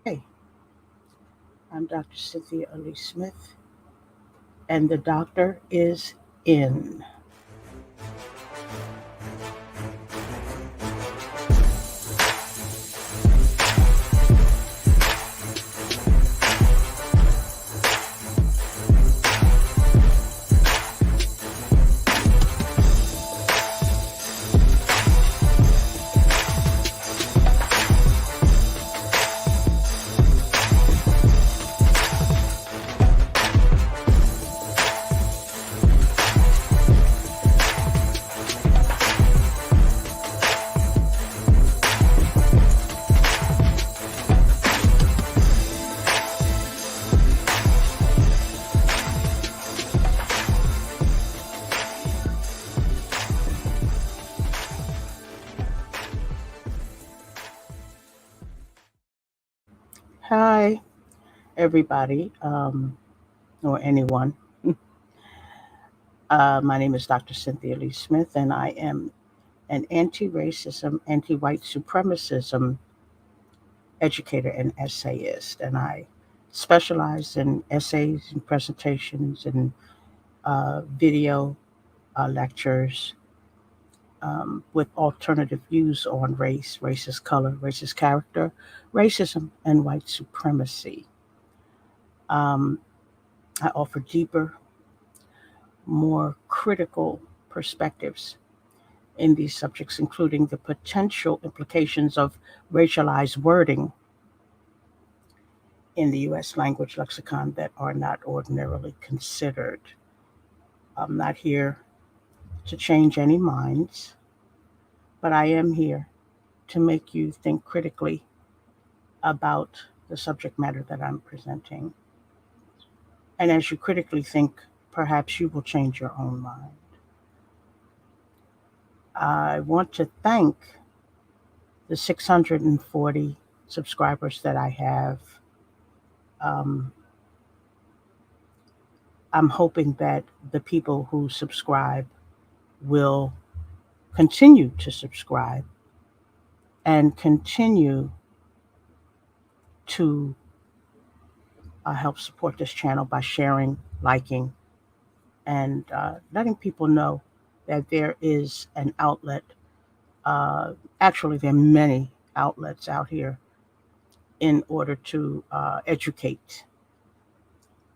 Hey, I'm Dr. Cynthia Elise Smith, and the doctor is in. Hi, everybody, or anyone. My name is Dr. Cynthia Lee Smith, and I am an anti racism, anti white supremacism educator and essayist. And I specialize in essays and presentations and video lectures with alternative views on race, racist color, racist character, racism, and white supremacy. Um, I offer deeper, more critical perspectives in these subjects, including the potential implications of racialized wording in the U.S. language lexicon that are not ordinarily considered. I'm not here to change any minds, but I am here to make you think critically about the subject matter that I'm presenting. And as you critically think, perhaps you will change your own mind. I want to thank the 640 subscribers that I have. Um, I'm hoping that the people who subscribe will continue to subscribe and continue to help support this channel by sharing, liking, and letting people know that there is an outlet. Uh, Actually, there are many outlets out here in order to educate,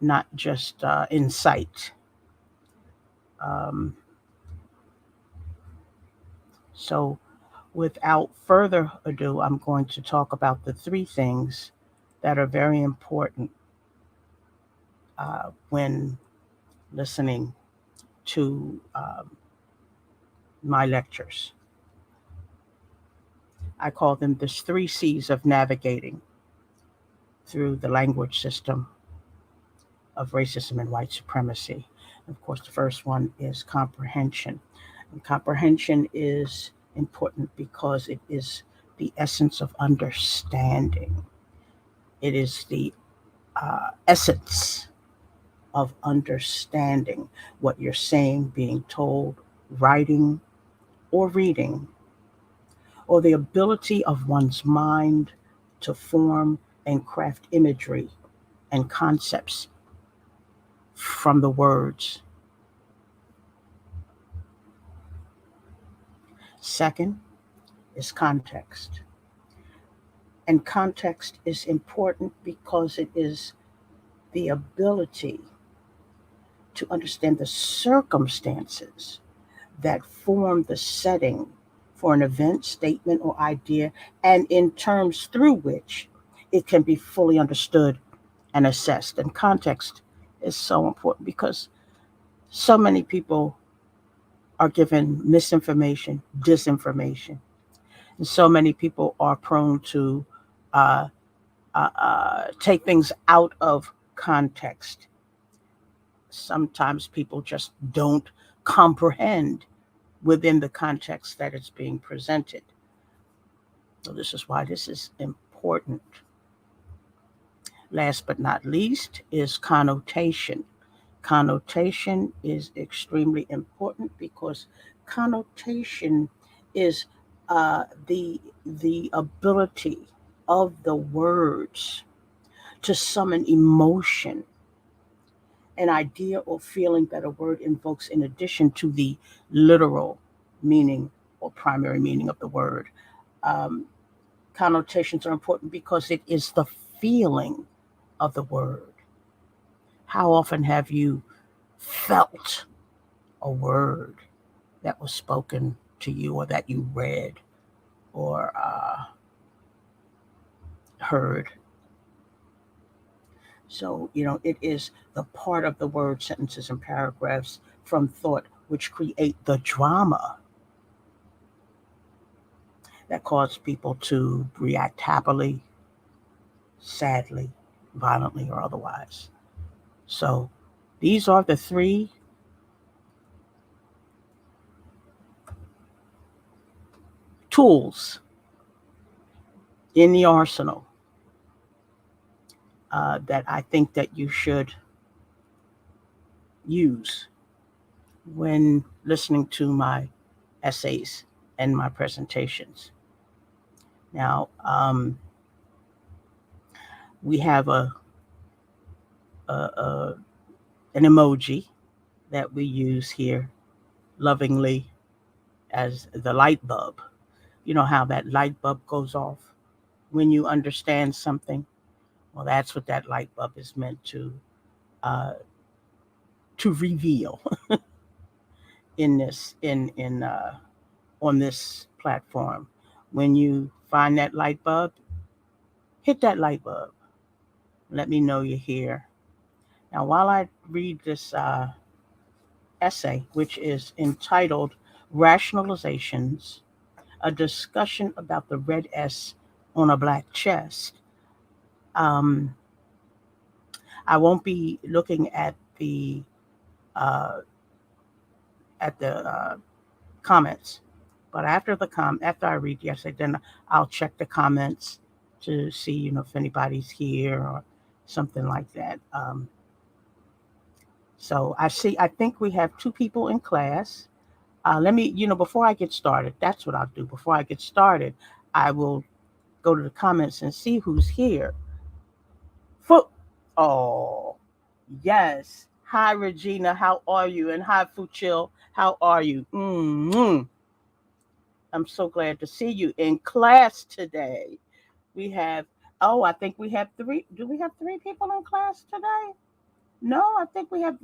not just incite. Um, so, without further ado, I'm going to talk about the three things that are very important when listening to my lectures. I call them the three C's of navigating through the language system of racism and white supremacy. Of course, the first one is comprehension. And comprehension is important because it is the essence of understanding. It is the essence of understanding what you're saying, being told, writing, or reading, or the ability of one's mind to form and craft imagery and concepts from the words. Second is context. And context is important because it is the ability to understand the circumstances that form the setting for an event, statement, or idea, and in terms through which it can be fully understood and assessed. And context is so important because so many people are given misinformation, disinformation, and so many people are prone to uh, take things out of context. Sometimes people just don't comprehend within the context that it's being presented. So, this is why this is important. Last but not least is connotation. Connotation is extremely important because connotation is the ability. of the words to summon emotion, an idea or feeling that a word invokes in addition to the literal meaning or primary meaning of the word. Um, Connotations are important because it is the feeling of the word. How often have you felt a word that was spoken to you or that you read or heard? So, it is the part of the word, sentences, and paragraphs from thought which create the drama that cause people to react happily, sadly, violently, or otherwise. So, these are the three tools in the arsenal that I think that you should use when listening to my essays and my presentations. Now, we have a an emoji that we use here lovingly as the light bulb. You know how that light bulb goes off when you understand something? Well, that's what that light bulb is meant uh, to reveal in this in on this platform. When you find that light bulb, hit that light bulb. Let me know you're here. Now, while I read this essay, which is entitled Rationalizations, a discussion about the red S on a black chest, um, I won't be looking uh, at the comments, but after I read the essay, then I'll check the comments to see if anybody's here or something like that. So I think we have two people in class. Let me, before I get started, that's what I'll do. Before I get started, I will go to the comments and see who's here. Foot. Oh, yes. Hi, Regina. How are you? And hi, Fuchil. How are you? I'm so glad to see you in class today. We have, oh, I think we have three. Do we have three people in class today? No, I think we have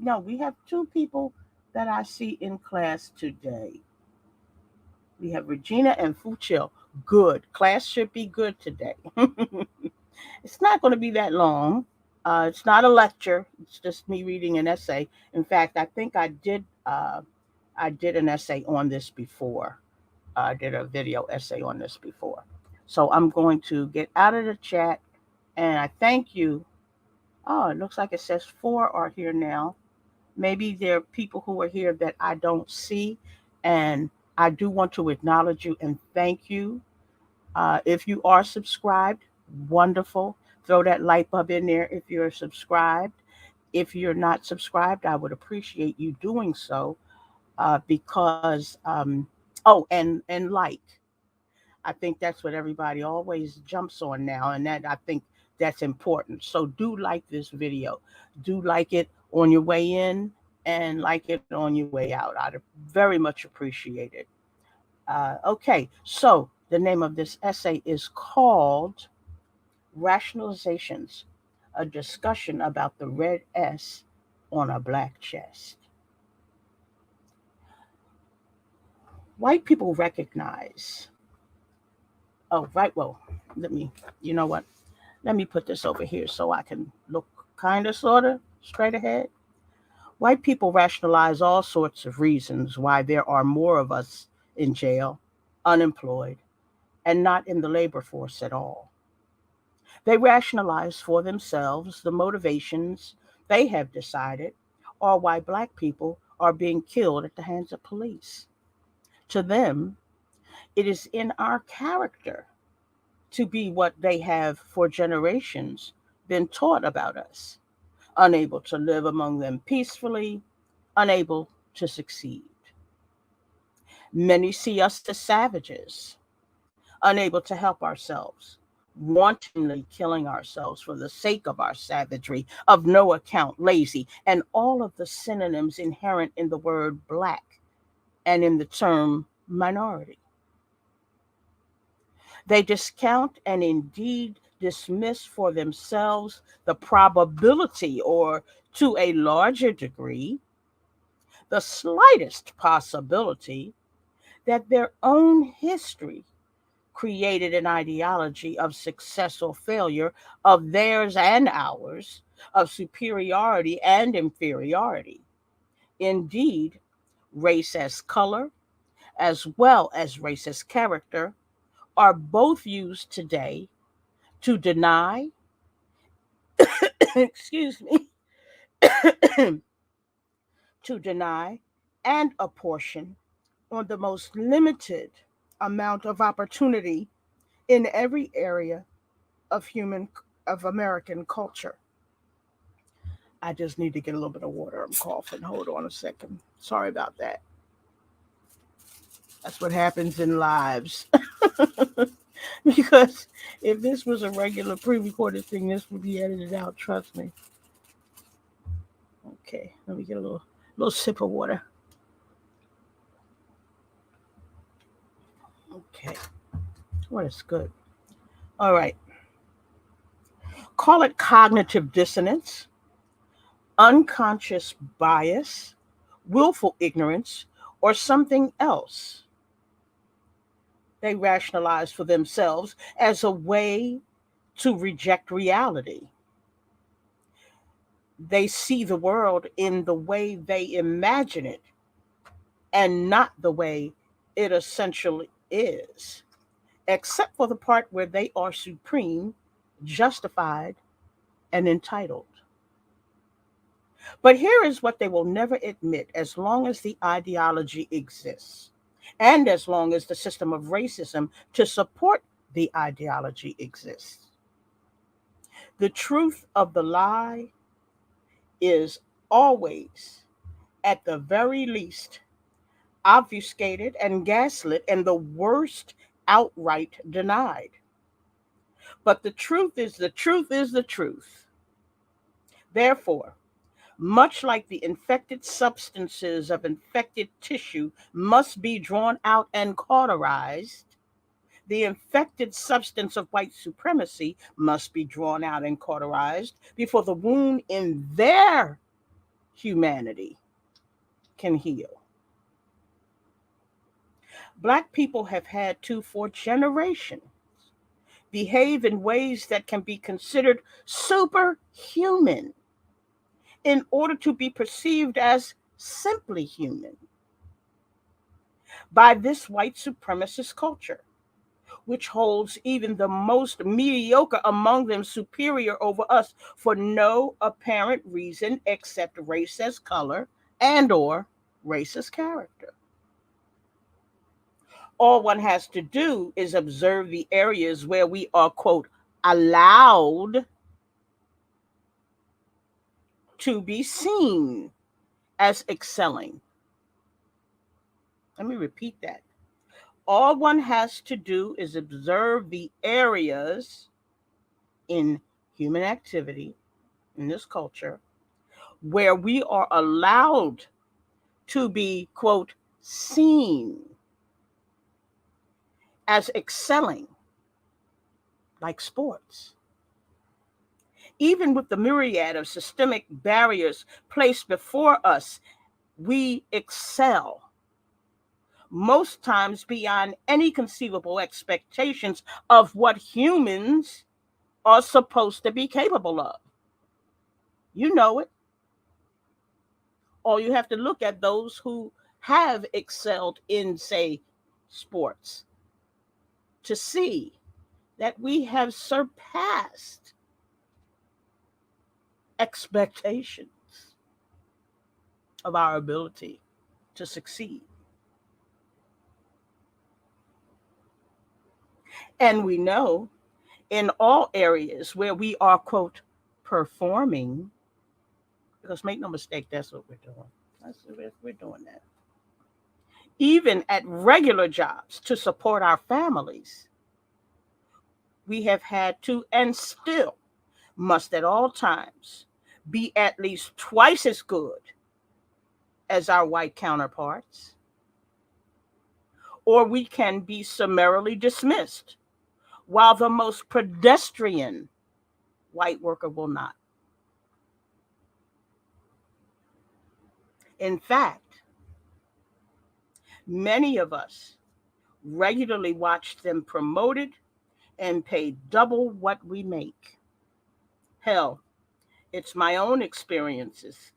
two people that I see in class today. We have Regina and Fuchil. Good. Class should be good today. It's not going to be that long. It's not a lecture. It's just me reading an essay. In fact, I think I did an essay on this before. I did a video essay on this before. So I'm going to get out of the chat and I thank you. Oh, it looks like it says four are here now. Maybe there are people who are here that I don't see, and I do want to acknowledge you and thank you. If you are subscribed, wonderful. Throw that light bulb in there if you're subscribed. If you're not subscribed, I would appreciate you doing so because, oh, and like. I think that's what everybody always jumps on now, and that I think that's important. So do like this video, do like it on your way in, and like it on your way out. I'd very much appreciate it. Okay, so the name of this essay is called Rationalizations, a discussion about the red S on a black chest. White people recognize, oh, right, well, let me, you know what? Let me put this over here so I can look kind of, sort of straight ahead. White people rationalize all sorts of reasons why there are more of us in jail, unemployed, and not in the labor force at all. They rationalize for themselves the motivations they have decided or why Black people are being killed at the hands of police. To them, it is in our character to be what they have for generations been taught about us, unable to live among them peacefully, unable to succeed. Many see us as savages, unable to help ourselves, wantonly killing ourselves for the sake of our savagery, of no account, lazy, and all of the synonyms inherent in the word black and in the term minority. They discount and indeed dismiss for themselves the probability, or to a larger degree, the slightest possibility that their own history created an ideology of success or failure, of theirs and ours, of superiority and inferiority. Indeed, race as color, as well as race as character, are both used today to deny, excuse me, to deny and apportion on the most limited amount of opportunity in every area of American culture. I just need to get a little bit of water. I'm coughing. Hold on a second. Sorry about that. That's what happens in lives. Because if this was a regular pre-recorded thing, this would be edited out. Trust me. Okay, let me get a little sip of water. Okay, what is good? All right. Call it cognitive dissonance, unconscious bias, willful ignorance, or something else. They rationalize for themselves as a way to reject reality. They see the world in the way they imagine it and not the way it essentially is, except for the part where they are supreme, justified, and entitled. But here is what they will never admit: as long as the ideology exists, and as long as the system of racism to support the ideology exists, the truth of the lie is always, at the very least, obfuscated and gaslit, and the worst, outright denied. But the truth is the truth is the truth. Therefore, much like the infected substances of infected tissue must be drawn out and cauterized, the infected substance of white supremacy must be drawn out and cauterized before the wound in their humanity can heal. Black people have had to, for generations, behave in ways that can be considered superhuman in order to be perceived as simply human by this white supremacist culture, which holds even the most mediocre among them superior over us for no apparent reason except race as color and or race as character. All one has to do is observe the areas where we are, quote, allowed to be seen as excelling. Let me repeat that. All one has to do is observe the areas in human activity in this culture where we are allowed to be, quote, seen as excelling, like sports. Even with the myriad of systemic barriers placed before us, we excel, most times beyond any conceivable expectations of what humans are supposed to be capable of. You know it. Or you have to look at those who have excelled in, say, sports to see that we have surpassed expectations of our ability to succeed. And we know in all areas where we are, quote, performing, because make no mistake, that's what we're doing. We're doing that. Even at regular jobs to support our families, we have had to and still must at all times be at least twice as good as our white counterparts, or we can be summarily dismissed, while the most pedestrian white worker will not. In fact, many of us regularly watch them promoted and paid double what we make. Hell, it's my own experiences,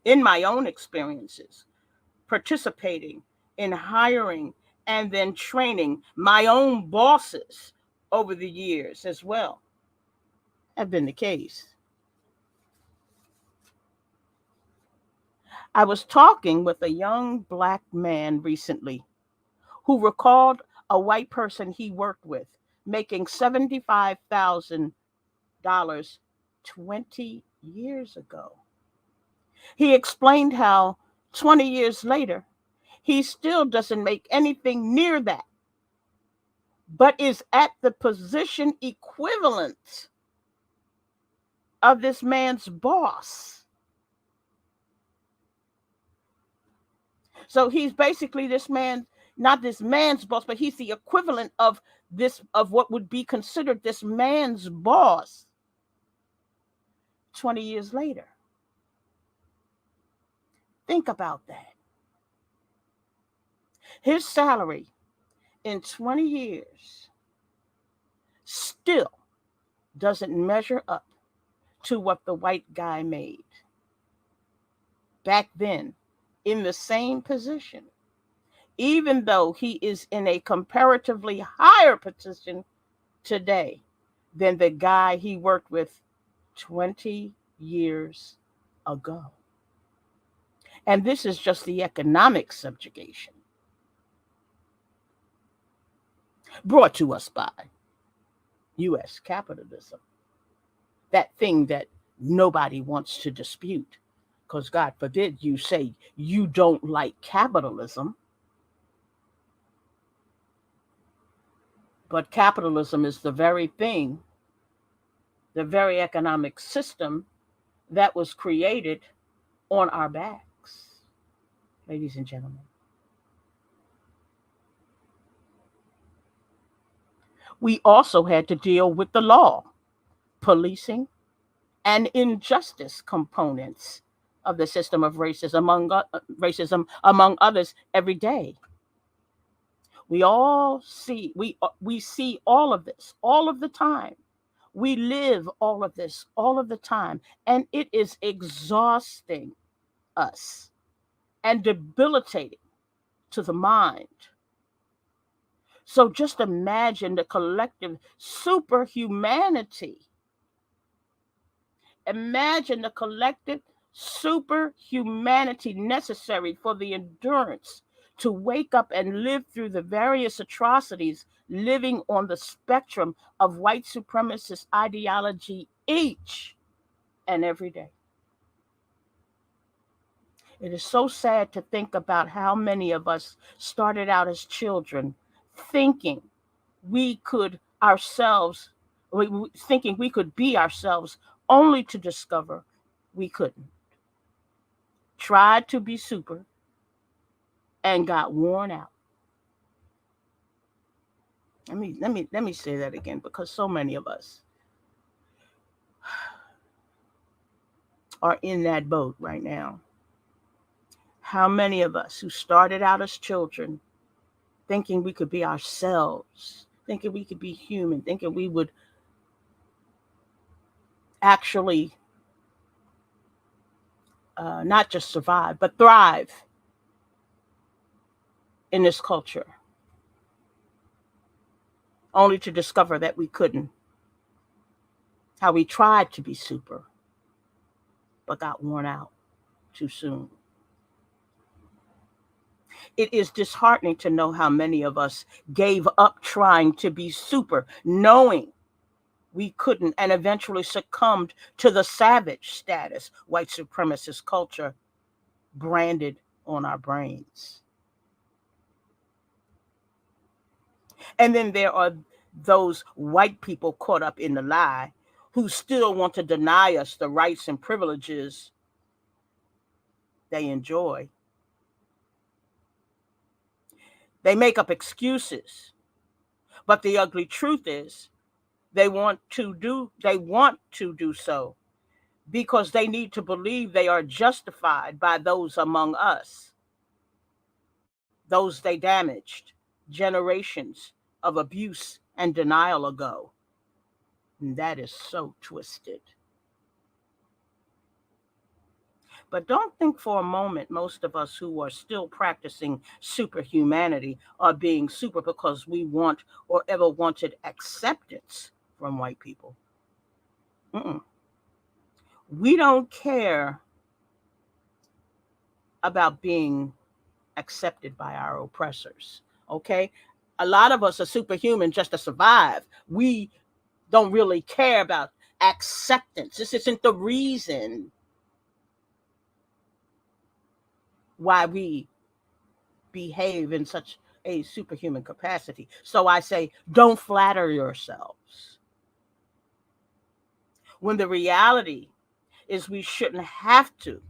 participating in hiring and then training my own bosses over the years as well, have been the case. I was talking with a young black man recently who recalled a white person he worked with making $75,000 20 years ago. He explained how 20 years later, he still doesn't make anything near that, but is at the position equivalent of this man's boss. So he's basically this man, not this man's boss, but he's the equivalent of what would be considered this man's boss 20 years later. Think about that. His salary in 20 years still doesn't measure up to what the white guy made back then in the same position, even though he is in a comparatively higher position today than the guy he worked with 20 years ago. And this is just the economic subjugation brought to us by U.S. capitalism, that thing that nobody wants to dispute, because God forbid you say you don't like capitalism. But capitalism is the very thing, the very economic system that was created on our backs, ladies and gentlemen. We also had to deal with the law, policing, and injustice components of the system of racism among others every day. We see all of this all of the time. We live all of this all of the time, and it is exhausting us and debilitating to the mind. So just imagine the collective superhumanity. Imagine the collective superhumanity necessary for the endurance to wake up and live through the various atrocities living on the spectrum of white supremacist ideology each and every day. It is so sad to think about how many of us started out as children thinking we could ourselves, thinking we could be ourselves, only to discover we couldn't. Tried to be super and got worn out. Let me say that again, because so many of us are in that boat right now. How many of us who started out as children thinking we could be ourselves, thinking we could be human, thinking we would actually not just survive, but thrive in this culture, only to discover that we couldn't. How we tried to be super, but got worn out too soon. It is disheartening to know how many of us gave up trying to be super, knowing we couldn't, and eventually succumbed to the savage status white supremacist culture branded on our brains. And then there are those white people caught up in the lie who still want to deny us the rights and privileges they enjoy. They make up excuses, but the ugly truth is they want to do so because they need to believe they are justified by those among us, those they damaged generations of abuse and denial ago. And that is so twisted. But don't think for a moment most of us who are still practicing superhumanity are being super because we want or ever wanted acceptance from white people. Mm-mm. We don't care about being accepted by our oppressors. Okay? A lot of us are superhuman just to survive. We don't really care about acceptance. This isn't the reason why we behave in such a superhuman capacity. So I say, don't flatter yourselves. When the reality is we shouldn't have to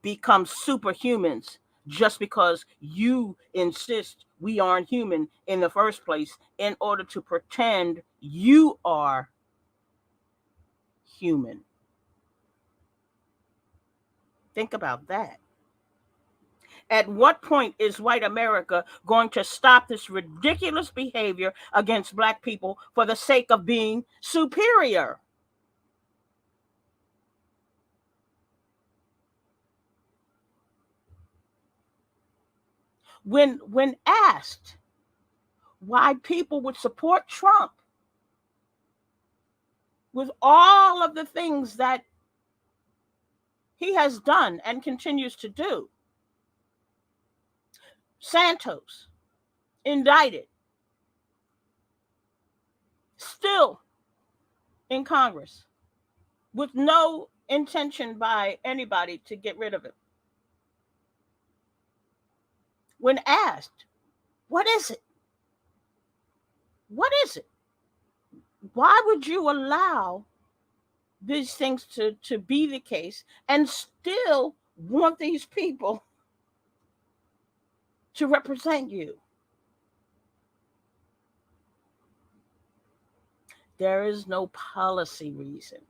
become superhumans just because you insist we aren't human in the first place in order to pretend you are human. Think about that. At what point is white America going to stop this ridiculous behavior against black people for the sake of being superior? When asked why people would support Trump with all of the things that he has done and continues to do, Santos indicted, still in Congress, with no intention by anybody to get rid of him. When asked, what is it? What is it? Why would you allow these things to be the case and still want these people to represent you? There is no policy reason.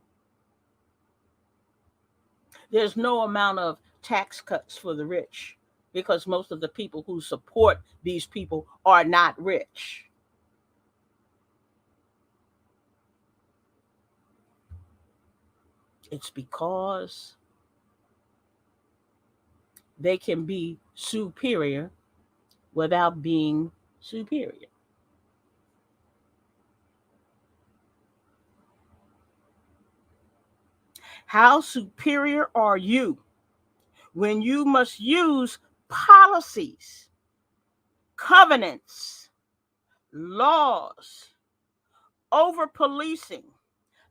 There's no amount of tax cuts for the rich because most of the people who support these people are not rich. It's because they can be superior without being superior. How superior are you when you must use policies, covenants, laws, over policing,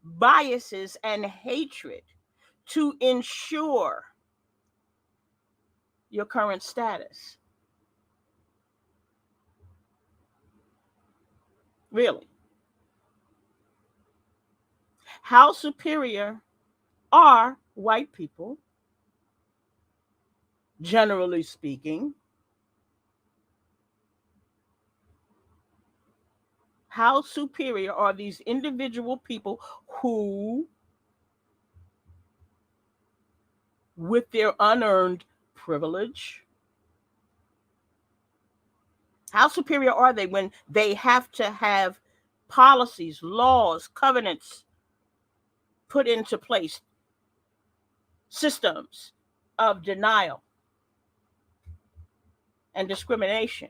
biases, and hatred to ensure your current status? Really? How superior are white people, generally speaking? How superior are these individual people who, with their unearned privilege, how superior are they when they have to have policies, laws, covenants put into place, systems of denial and discrimination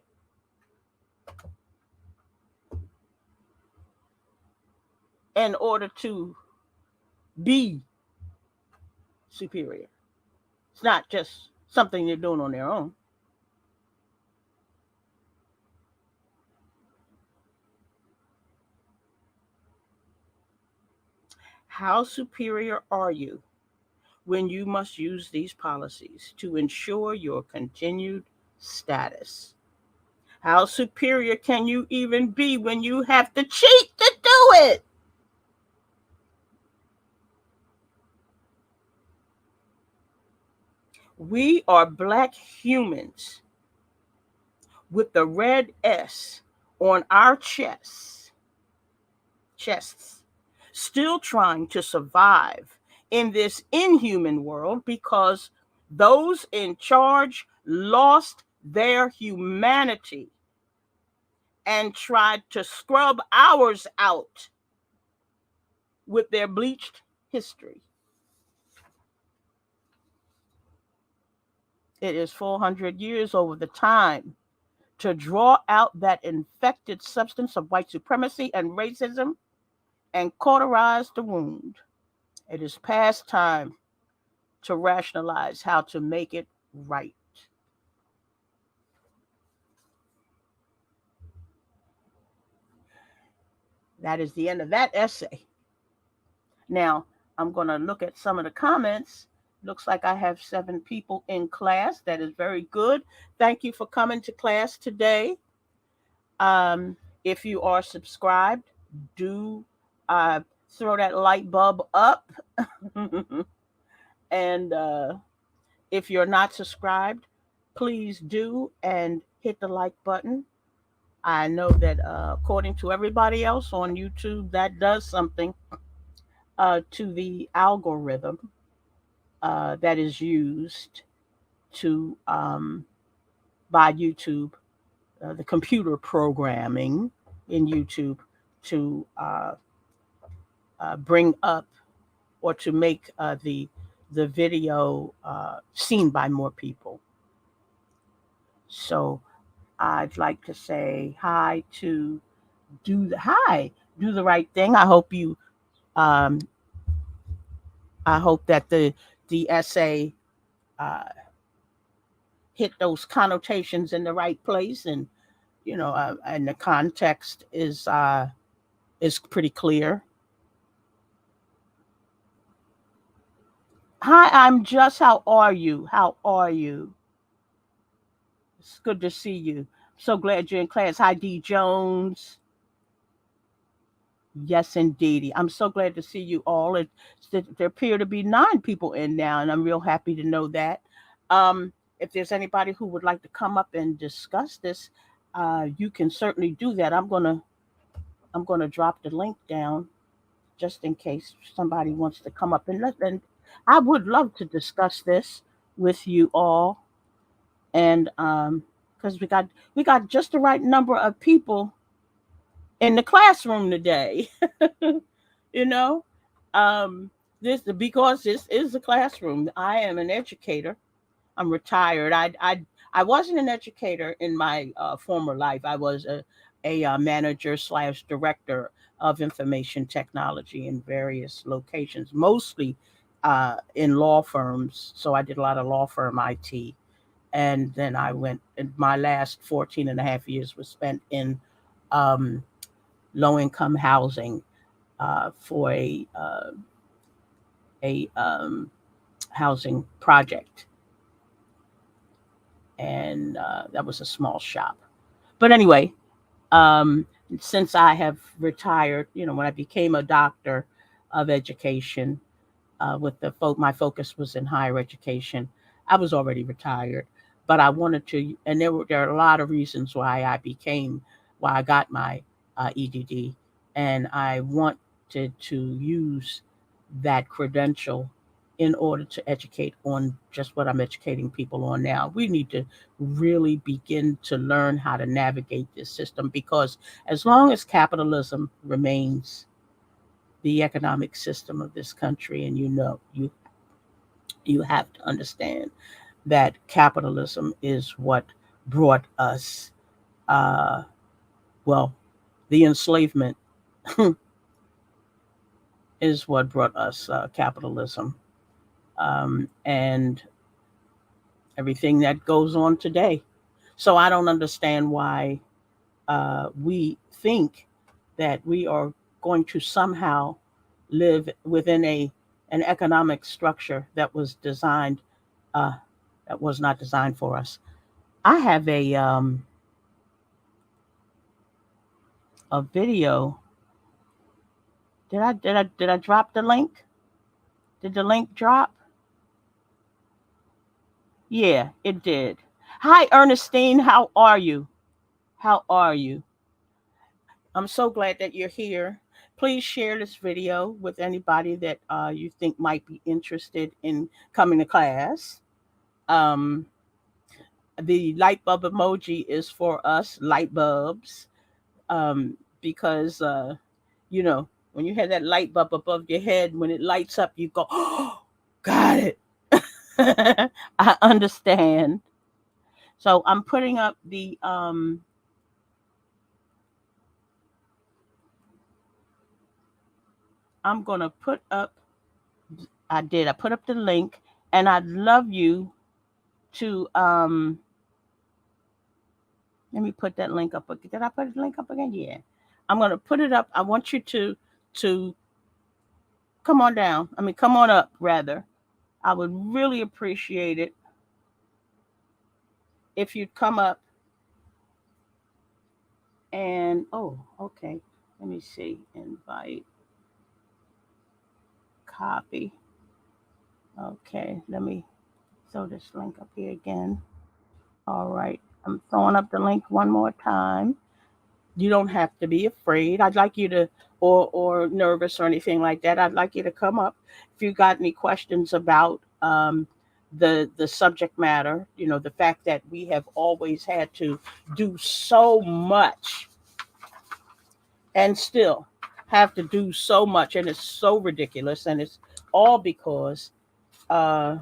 in order to be superior? It's not just something they're doing on their own. How superior are you when you must use these policies to ensure your continued status? How superior can you even be when you have to cheat to do it? We are black humans with the red S on our chests, still trying to survive in this inhuman world because those in charge lost their humanity and tried to scrub ours out with their bleached history. It is 400 years over the time to draw out that infected substance of white supremacy and racism and cauterize the wound. It is past time to rationalize how to make it right. That is the end of that essay. Now, I'm going to look at some of the comments. Looks like I have 7 people in class. That is very good. Thank you for coming to class today. If you are subscribed, do throw that light bulb up. And if you're not subscribed, please do and hit the like button. I know that according to everybody else on YouTube, that does something to the algorithm that is used to by YouTube, the computer programming in YouTube to bring up or to make the video seen by more people. So I'd like to say hi to do the right thing. Um, I hope that the essay uh, hit those connotations in the right place, and and the context is pretty clear. Hi, I'm Just. How are you? How are you? It's good to see you. So glad you're in class. Hi, D Jones. Yes, indeedy. I'm so glad to see you all. There appear to be 9 people in now, and I'm real happy to know that. If there's anybody who would like to come up and discuss this, you can certainly do that. I'm gonna drop the link down just in case somebody wants to come up and let. And I would love to discuss this with you all, and because we got just the right number of people in the classroom today. you know um this because this is a classroom. I am an educator. I'm retired. I wasn't an educator in my former life. I was a manager slash director of information technology in various locations, mostly in law firms. So I did a lot of law firm IT. And then I went, and my last 14 and a half years was spent in um, low income housing for a housing project, and that was a small shop. But anyway, um, since I have retired, when I became a doctor of education, with my focus was in higher education. I was already retired, but I wanted to, and there are a lot of reasons why I got my EDD, and I wanted to use that credential in order to educate on just what I'm educating people on now. We need to really begin to learn how to navigate this system, because as long as capitalism remains the economic system of this country, and you have to understand that capitalism is what brought us, uh, well, the enslavement is what brought us capitalism, and everything that goes on today. So I don't understand why we think that we are going to somehow live within an economic structure uh, that was not designed for us. I have a video. Did I drop the link? Did the link drop? Yeah, it did. Hi, Ernestine. How are you? How are you? I'm so glad that you're here. Please share this video with anybody that you think might be interested in coming to class. Um, the light bulb emoji is for us light bulbs, because you know, when you have that light bulb above your head, when it lights up, you go, "Oh, got it." I understand. So I'm putting up the I'm gonna put up. I did. I put up the link, and I'd love you to let me put that link up. Did I put the link up again? Yeah. I'm gonna put it up. I want you to come on down. I mean, come on up rather. I would really appreciate it if you'd come up and okay. Let me see. Invite, copy. Okay, let me throw this link up here again. All right. I'm throwing up the link one more time. You don't have to be afraid. I'd like you to, or nervous or anything like that. I'd like you to come up if you got any questions about the subject matter. You know, the fact that we have always had to do so much and still have to do so much, and it's so ridiculous, and all because uh,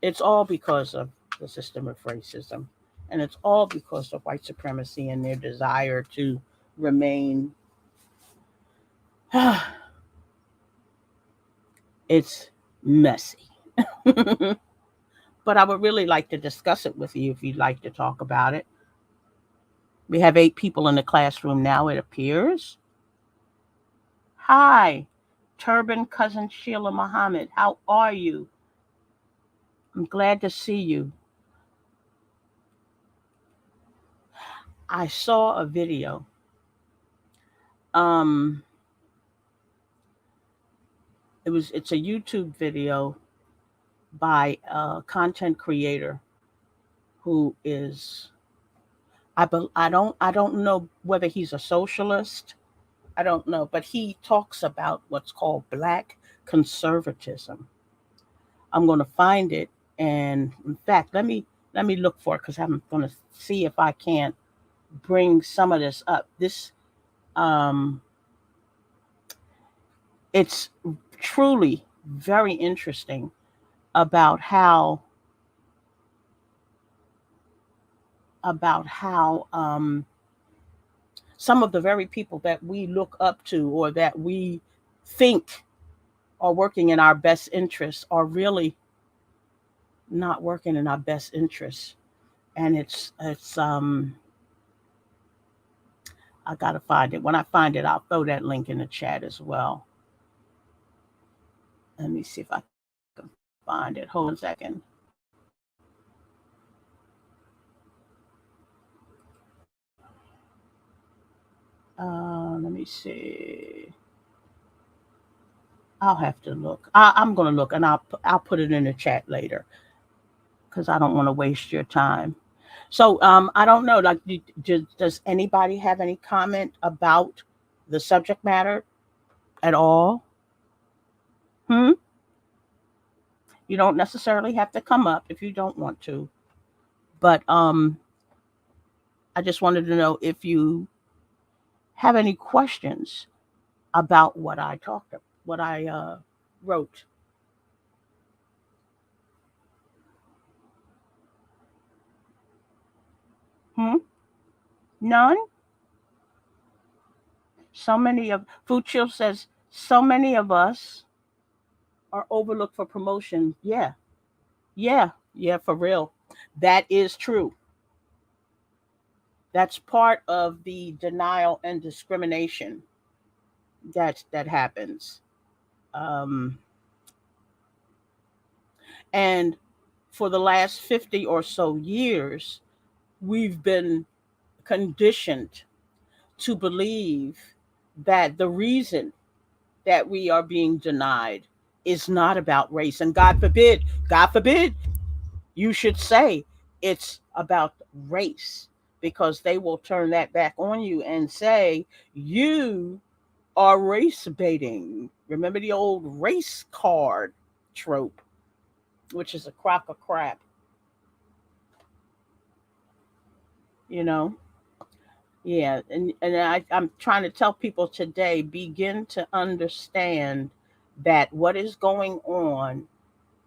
it's all because of the system of racism, and it's all because of white supremacy and their desire to remain. It's messy. But I would really like to discuss it with you if you'd like to talk about it. We have 8 people in the classroom now, it appears. Hi, Turban Cousin Sheila Muhammad. How are you? I'm glad to see you. I saw a video. Um, it's a YouTube video by a content creator who is I don't know whether he's a socialist. I don't know, but he talks about what's called black conservatism. I'm going to find it, and in fact, let me look for it because I'm going to see if I can't bring some of this up. This um, it's truly very interesting about how some of the very people that we look up to or that we think are working in our best interests are really not working in our best interests. And it's I gotta find it. When I find it, I'll throw that link in the chat as well. Let me see if I can find it. Hold on a second. Let me see. I'll have to look. I'm gonna look, and I'll put it in the chat later because I don't want to waste your time. So I don't know. Like, does anybody have any comment about the subject matter at all? Hmm. You don't necessarily have to come up if you don't want to, but I just wanted to know if you have any questions about what I wrote. Hmm? None. So many of Food Chill says so many of us are overlooked for promotion. Yeah, yeah, yeah, for real. That is true. That's part of the denial and discrimination that happens. Um, and for the last 50 or so years, we've been conditioned. to believe that the reason that we are being denied is not about race. And God forbid, you should say it's about race, because they will turn that back on you and say, you are race baiting. Remember the old race card trope, which is a crock of crap, you know? Yeah, I'm trying to tell people today, begin to understand that what is going on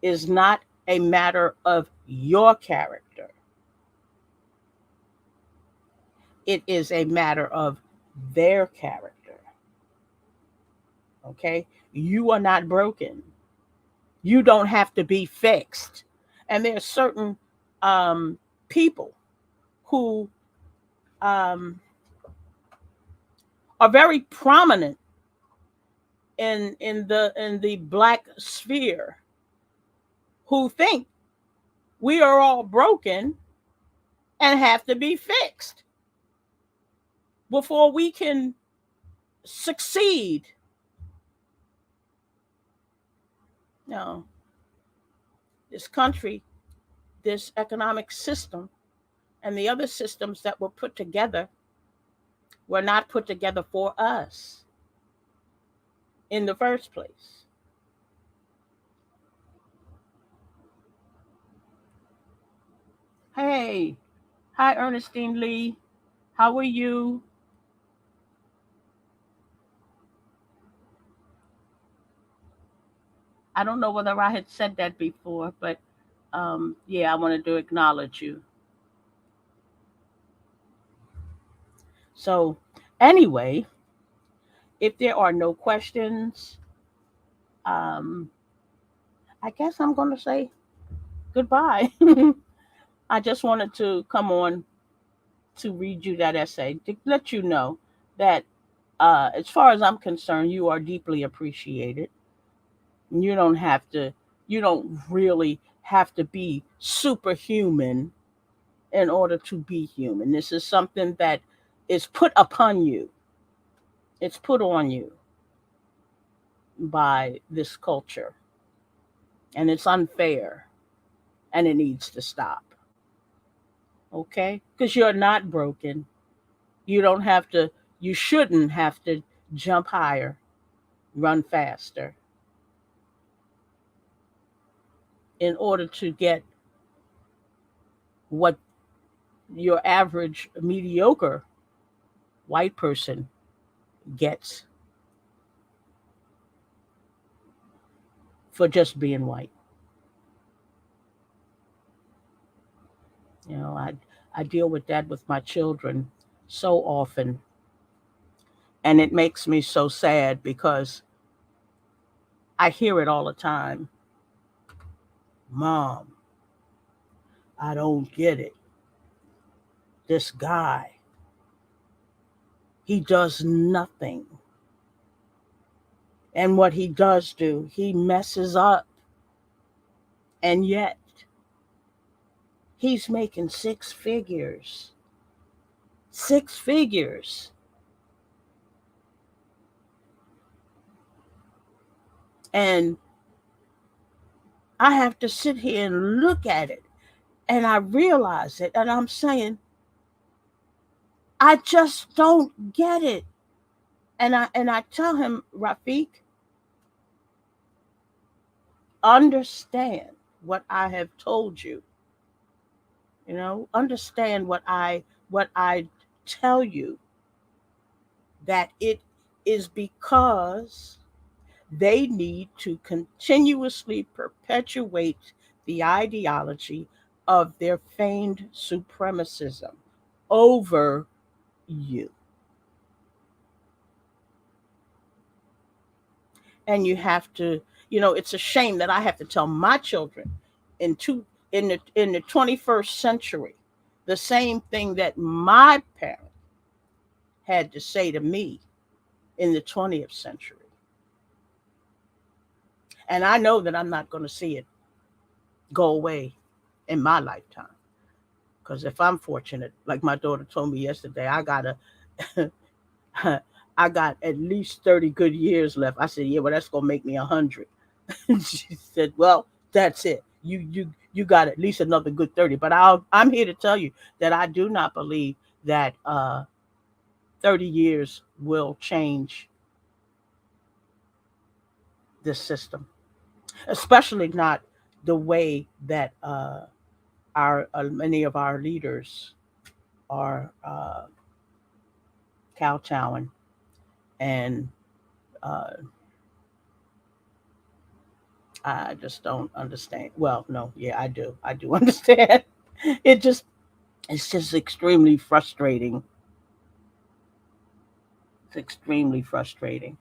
is not a matter of your character. It is a matter of their character. Okay? You are not broken. You don't have to be fixed. And there are certain um, people who um, are very prominent in the black sphere, who think we are all broken and have to be fixed before we can succeed. No, this country, this economic system, and the other systems that were put together were not put together for us in the first place. Hey, hi, Ernestine Lee. How are you? I don't know whether I had said that before, but yeah, I wanted to acknowledge you. So, anyway, if there are no questions, um, I guess I'm going to say goodbye. I just wanted to come on to read you that essay to let you know that, as far as I'm concerned, you are deeply appreciated. You don't have to, you don't really have to be superhuman in order to be human. This is something that is put upon you, it's put on you by this culture, and it's unfair, and it needs to stop. Okay? Because you're not broken. You don't have to, you shouldn't have to jump higher, run faster in order to get what your average mediocre white person gets for just being white. You know, I deal with that with my children so often, and it makes me so sad because I hear it all the time. Mom, I don't get it. This guy, he does nothing. And what he does do, he messes up. And yet, he's making six figures. Six figures. And I have to sit here and look at it. And I realize it. And I'm saying, I just don't get it. And I tell him, Rafiq, understand what I have told you. You know, understand what I tell you, that it is because they need to continuously perpetuate the ideology of their feigned supremacism over you. And you have to, it's a shame that I have to tell my children in two in the 21st century the same thing that my parents had to say to me in the 20th century. And I know that I'm not going to see it go away in my lifetime. Because if I'm fortunate, like my daughter told me yesterday, I got I got at least 30 good years left. I said, yeah, well, that's going to make me 100. She said, well, that's it. You got at least another good 30. But I'm here to tell you that I do not believe that 30 years will change this system, especially not the way that our many of our leaders are kowtowing and uh, I just don't understand. Well, no, yeah, I do. I do understand. It just it's just extremely frustrating. It's extremely frustrating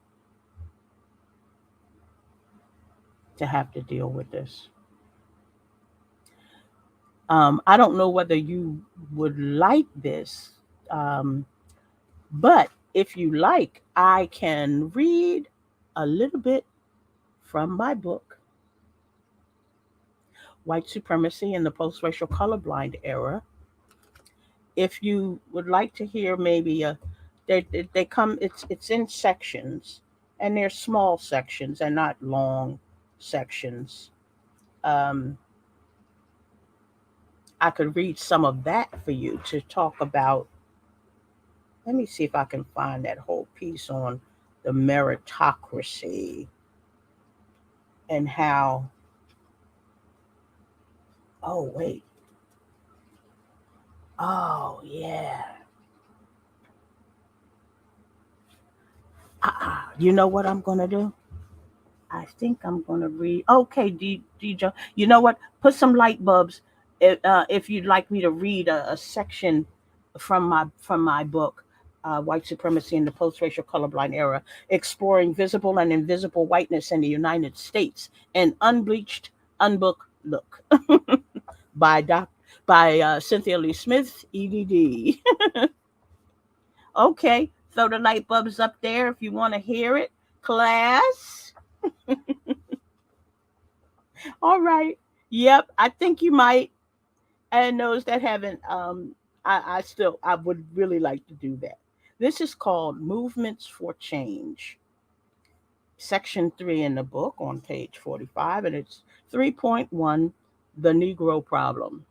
to have to deal with this. I don't know whether you would like this, um, but if you like, I can read a little bit from my book, White Supremacy in the Post-Racial Colorblind Era. If you would like to hear maybe they come it's in sections, and they're small sections and not long sections. Um, I could read some of that for you to talk about. Let me see if I can find that whole piece on the meritocracy and how. Oh wait. Oh yeah. You know what I'm gonna do? I think I'm gonna read. Okay, DJ. You know what? Put some light bulbs. If you'd like me to read a section from my book, "White Supremacy in the Post-Racial Colorblind Era: Exploring Visible and Invisible Whiteness in the United States, an Unbleached, Unbooked Look," by Doc by Cynthia Lee Smith, EDD. Okay, throw the light bulbs up there if you want to hear it, class. All right. Yep, I think you might. And those that haven't, I would really like to do that. This is called Movements for Change, section 3 in the book on page 45, and it's 3.1, The Negro Problem.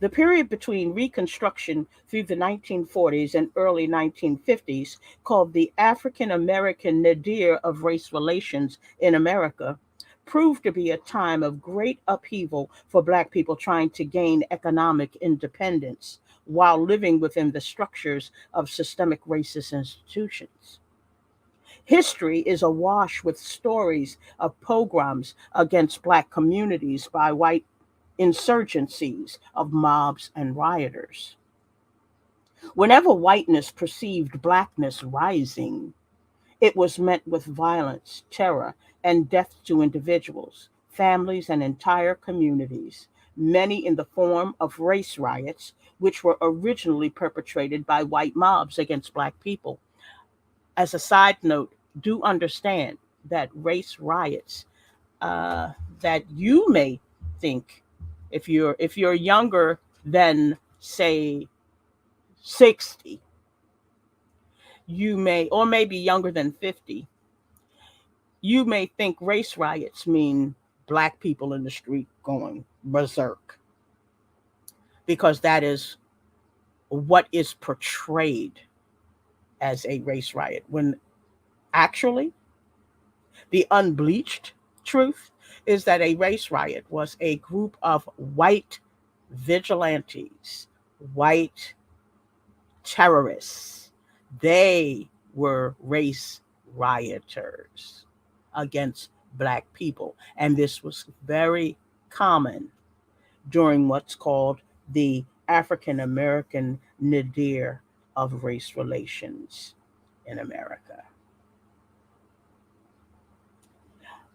The period between Reconstruction through the 1940s and early 1950s, called the African American nadir of race relations in America, proved to be a time of great upheaval for Black people trying to gain economic independence while living within the structures of systemic racist institutions. History is awash with stories of pogroms against Black communities by white insurgencies of mobs and rioters. Whenever whiteness perceived blackness rising, it was met with violence, terror, and death to individuals, families, and entire communities, many in the form of race riots, which were originally perpetrated by white mobs against Black people. As a side note, do understand that race riots uh, that you may think, if you're younger than say 60, you may, or maybe younger than 50, you may think race riots mean Black people in the street going berserk, because that is what is portrayed as a race riot, when actually the unbleached truth is that a race riot was a group of white vigilantes, white terrorists. They were race rioters against Black people. And this was very common during what's called the African American nadir of race relations in America.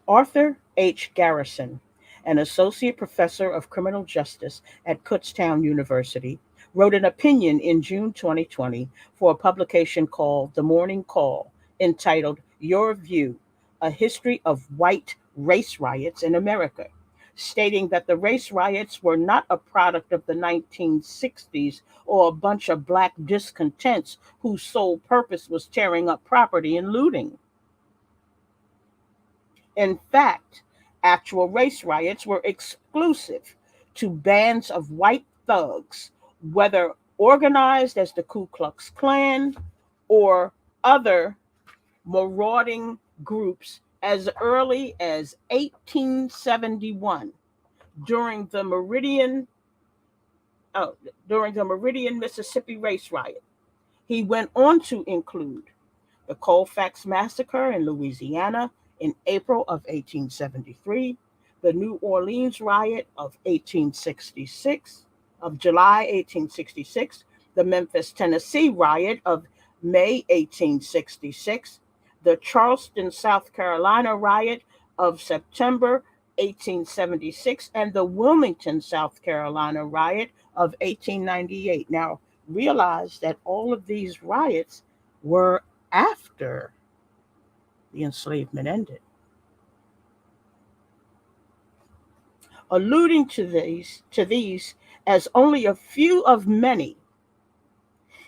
Arthur H. Garrison, an associate professor of criminal justice at Kutztown University, wrote an opinion in June 2020 for a publication called The Morning Call, entitled Your View: A History of White Race Riots in America, stating that the race riots were not a product of the 1960s or a bunch of black discontents whose sole purpose was tearing up property and looting. In fact, actual race riots were exclusive to bands of white thugs, whether organized as the Ku Klux Klan or other marauding groups as early as 1871 during the Meridian uh, during the Meridian, Mississippi race riot. He went on to include the Colfax Massacre in Louisiana in April of 1873, the New Orleans riot of 1866, of July 1866, the Memphis, Tennessee riot of May 1866, the Charleston, South Carolina riot of September 1876, and the Wilmington, South Carolina riot of 1898. Now, realize that all of these riots were after the enslavement ended. Alluding to these as only a few of many,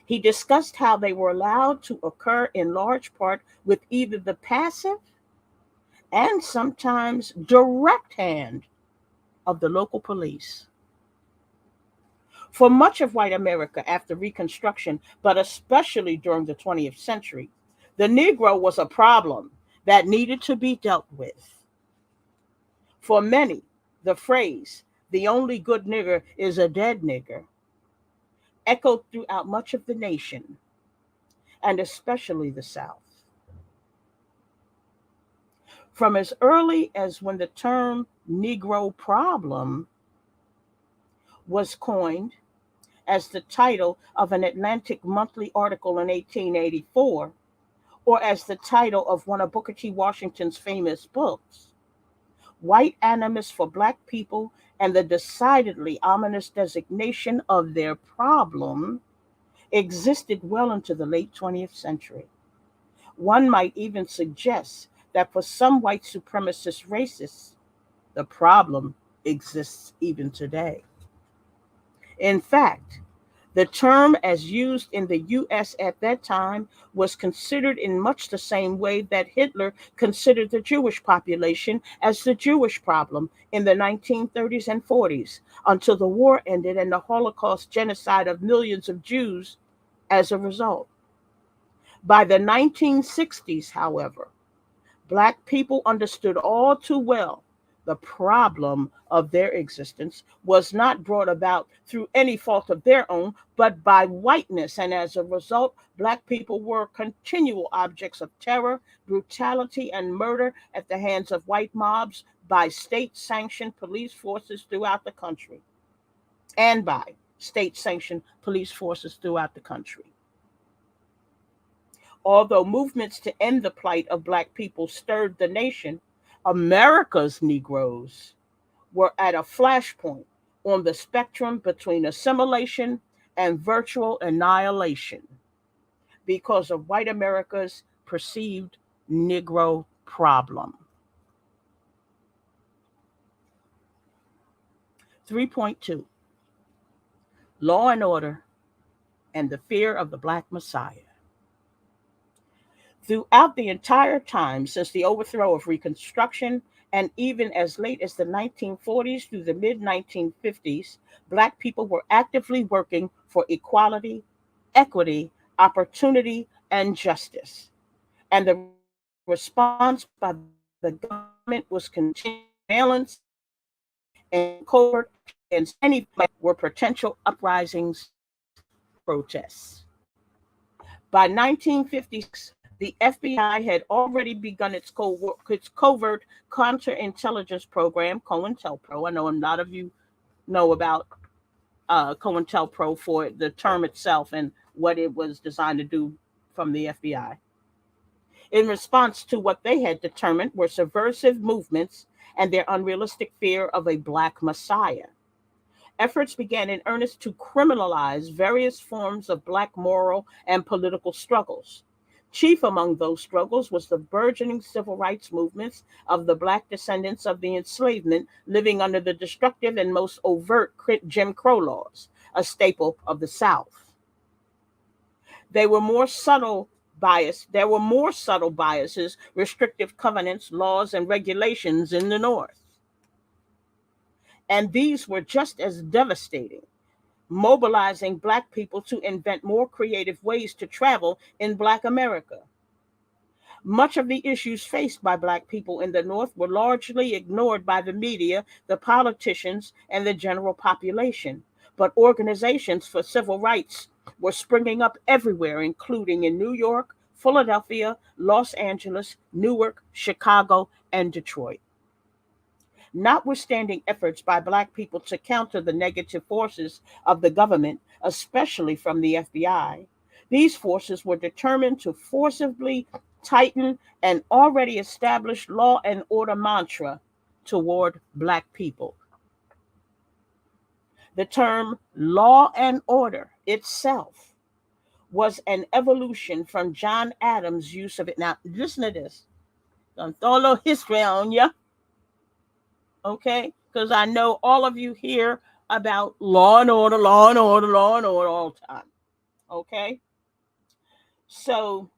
he discussed how they were allowed to occur in large part with either the passive and sometimes direct hand of the local police. For much of white America after Reconstruction, but especially during the 20th century, the Negro was a problem that needed to be dealt with. For many, the phrase, the only good nigger is a dead nigger, echoed throughout much of the nation, and especially the South. From as early as when the term Negro problem was coined as the title of an Atlantic Monthly article in 1884, or as the title of one of Booker T. Washington's famous books, white animus for black people and the decidedly ominous designation of their problem existed well into the late 20th century. One might even suggest that for some white supremacist racists, the problem exists even today. In fact, the term, as used in the US at that time, was considered in much the same way that Hitler considered the Jewish population as the Jewish problem in the 1930s and 40s, until the war ended and the Holocaust genocide of millions of Jews as a result. By the 1960s, however, Black people understood all too well the problem of their existence was not brought about through any fault of their own, but by whiteness. And as a result, Black people were continual objects of terror, brutality, and murder at the hands of white mobs by state sanctioned police forces throughout the country. And by state sanctioned police forces throughout the country. Although movements to end the plight of Black people stirred the nation, America's Negroes were at a flashpoint on the spectrum between assimilation and virtual annihilation because of white America's perceived Negro problem. 3.2 Law and Order and the Fear of the Black Messiah. Throughout the entire time since the overthrow of Reconstruction, and even as late as the 1940s through the mid 1950s, Black people were actively working for equality, equity, opportunity, and justice. And the response by the government was continued surveillance and covert action against any Black were potential uprisings or protests. By 1956, the FBI had already begun its covert counterintelligence program, COINTELPRO. I know a lot of you know about COINTELPRO for the term itself and what it was designed to do from the FBI. In response to what they had determined were subversive movements and their unrealistic fear of a Black Messiah. Efforts began in earnest to criminalize various forms of Black moral and political struggles. Chief among those struggles was the burgeoning civil rights movements of the black descendants of the enslavement living under the destructive and most overt Jim Crow laws, a staple of the South. They were more subtle There were more subtle biases, restrictive covenants, laws, and regulations in the North. And these were just as devastating, mobilizing Black people to invent more creative ways to travel in Black America. Much of the issues faced by Black people in the North were largely ignored by the media, the politicians, and the general population. But organizations for civil rights were springing up everywhere, including in New York, Philadelphia, Los Angeles, Newark, Chicago, and Detroit. Notwithstanding efforts by Black people to counter the negative forces of the government, especially from the FBI, these forces were determined to forcibly tighten an already established law and order mantra toward Black people. The term law and order itself was an evolution from John Adams' use of it. Now, listen to this. I'm throw a little history on you, okay? Because I know all of you hear about law and order, law and order, law and order all the time, okay? So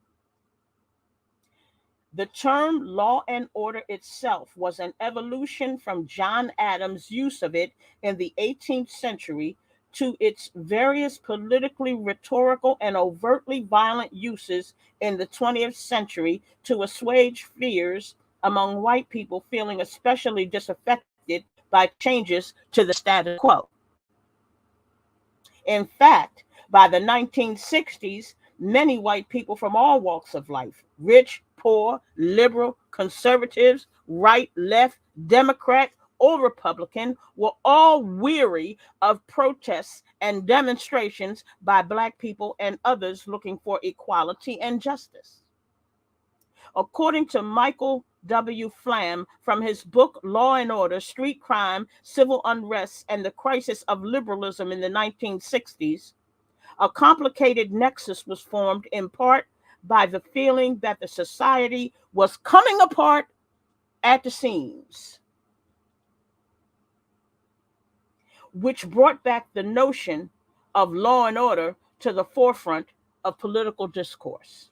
the term law and order itself was an evolution from John Adams' use of it in the 18th century to its various politically rhetorical and overtly violent uses in the 20th century to assuage fears among white people feeling especially disaffected by changes to the status quo. In fact, by the 1960s, many white people from all walks of life, rich, poor, liberal, conservatives, right, left, Democrat, or Republican, were all weary of protests and demonstrations by Black people and others looking for equality and justice. According to Michael W. Flam, from his book Law and Order, Street Crime, Civil Unrest, and the Crisis of Liberalism in the 1960s, a complicated nexus was formed in part by the feeling that the society was coming apart at the seams, which brought back the notion of law and order to the forefront of political discourse.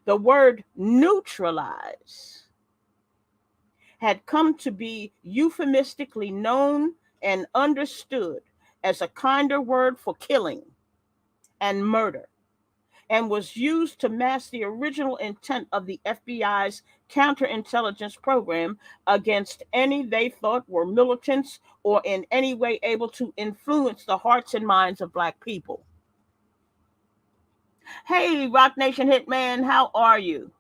The word neutralize had come to be euphemistically known and understood as a kinder word for killing and murder, and was used to mask the original intent of the FBI's counterintelligence program against any they thought were militants or in any way able to influence the hearts and minds of Black people. Hey, Rock Nation Hitman, how are you?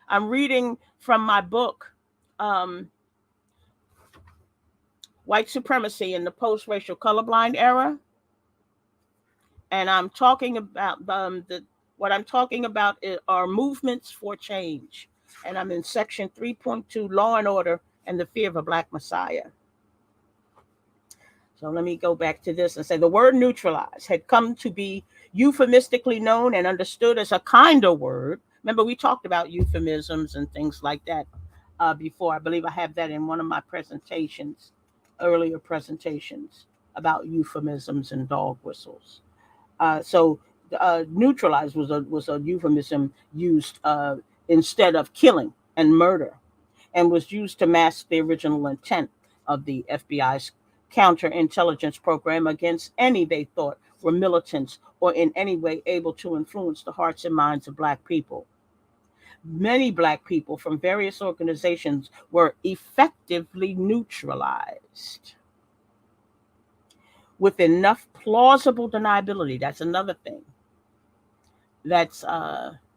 I'm reading from my book, White Supremacy in the Post-Racial Colorblind Era. And I'm talking about what I'm talking about are movements for change. And I'm in section 3.2, Law and Order and the Fear of a Black Messiah. So let me go back to this and say the word neutralize had come to be euphemistically known and understood as a kinder word. Remember, we talked about euphemisms and things like that before. I believe I have that in one of my presentations, earlier presentations about euphemisms and dog whistles. So neutralize was a euphemism used instead of killing and murder, and was used to mask the original intent of the FBI's counterintelligence program against any they thought were militants or in any way able to influence the hearts and minds of Black people. Many Black people from various organizations were effectively neutralized with enough plausible deniability. That's another thing that's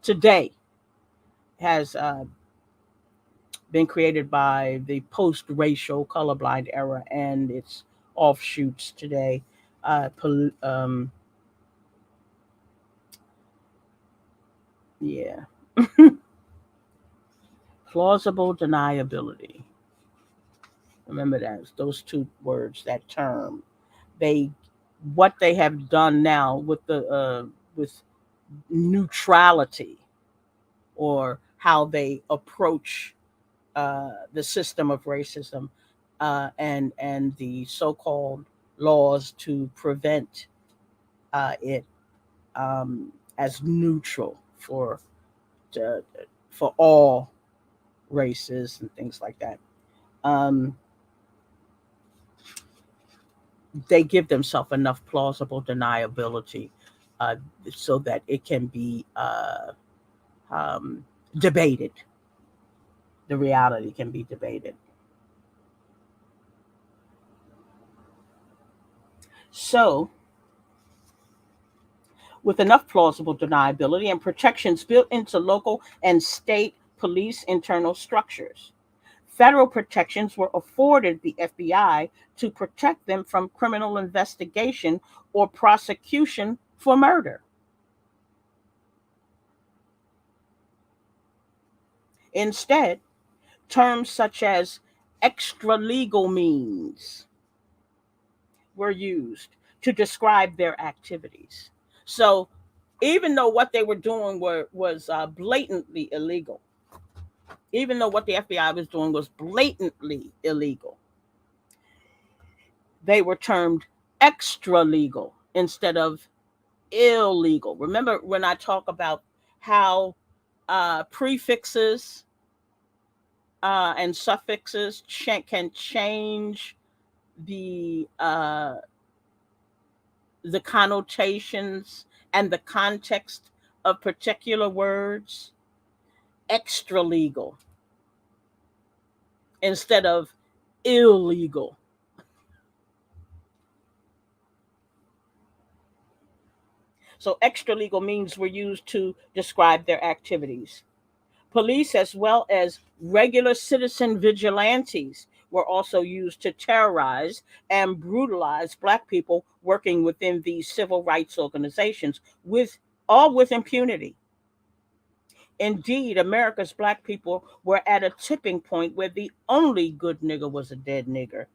today has been created by the post-racial colorblind era and its offshoots today. Yeah. Plausible deniability. Remember that, those two words, that term. What they have done now with neutrality, or how they approach the system of racism, and the so-called laws to prevent it, as neutral uh, for all races and things like that. Um, they give themselves enough plausible deniability, uh, so that it can be um, debated. The reality can be debated. So, with enough plausible deniability and protections built into local and state police internal structures, federal protections were afforded the FBI to protect them from criminal investigation or prosecution for murder. Instead, terms such as extra legal means were used to describe their activities. So, even though what they were doing was blatantly illegal, even though what the FBI was doing was blatantly illegal, they were termed extra legal instead of illegal. Remember when I talk about how prefixes and suffixes can change the uh, the connotations and the context of particular words? Extra legal instead of illegal. So extra legal means were used to describe their activities. Police, as well as regular citizen vigilantes, were also used to terrorize and brutalize Black people working within these civil rights organizations, with all with impunity. Indeed, America's Black people were at a tipping point where the only good nigger was a dead nigger,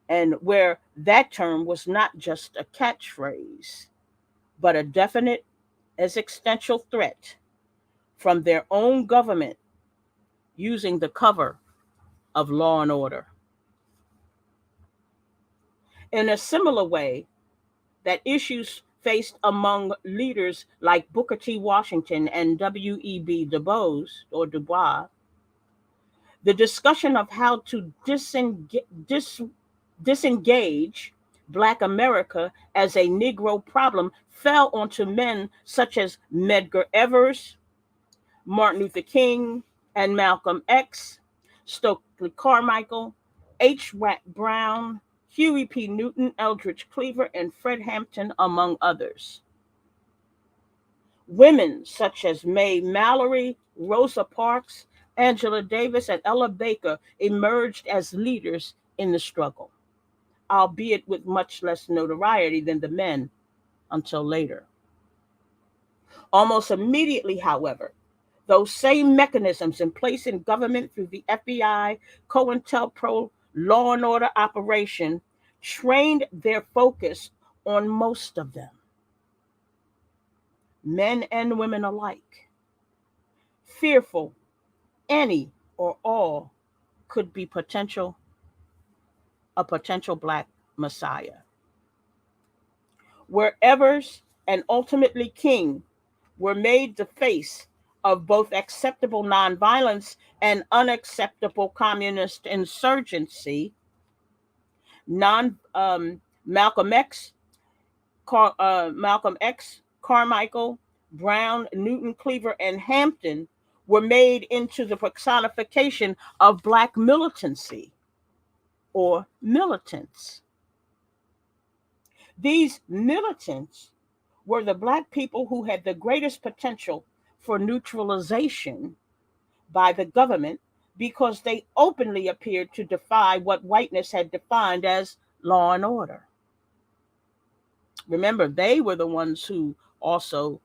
and where that term was not just a catchphrase, but a definite existential threat from their own government using the cover of law and order. In a similar way, that issues faced among leaders like Booker T. Washington and W.E.B. Du Bois, the discussion of how to disengage Black America as a Negro problem fell onto men such as Medgar Evers, Martin Luther King, and Malcolm X, Stokely Carmichael, H. Watt Brown, Huey P. Newton, Eldridge Cleaver, and Fred Hampton, among others. Women such as Mae Mallory, Rosa Parks, Angela Davis, and Ella Baker emerged as leaders in the struggle, albeit with much less notoriety than the men until later. Almost immediately, however, those same mechanisms in place in government through the FBI, COINTELPRO, law and order operation trained their focus on most of them, men and women alike, fearful any or all could be a potential Black messiah. Where Evers and ultimately King were made the face of both acceptable nonviolence and unacceptable communist insurgency, non Malcolm X, Malcolm X, Carmichael, Brown, Newton, Cleaver, and Hampton were made into the personification of Black militancy or militants. These militants were the Black people who had the greatest potential for neutralization by the government because they openly appeared to defy what whiteness had defined as law and order. Remember, they were the ones who also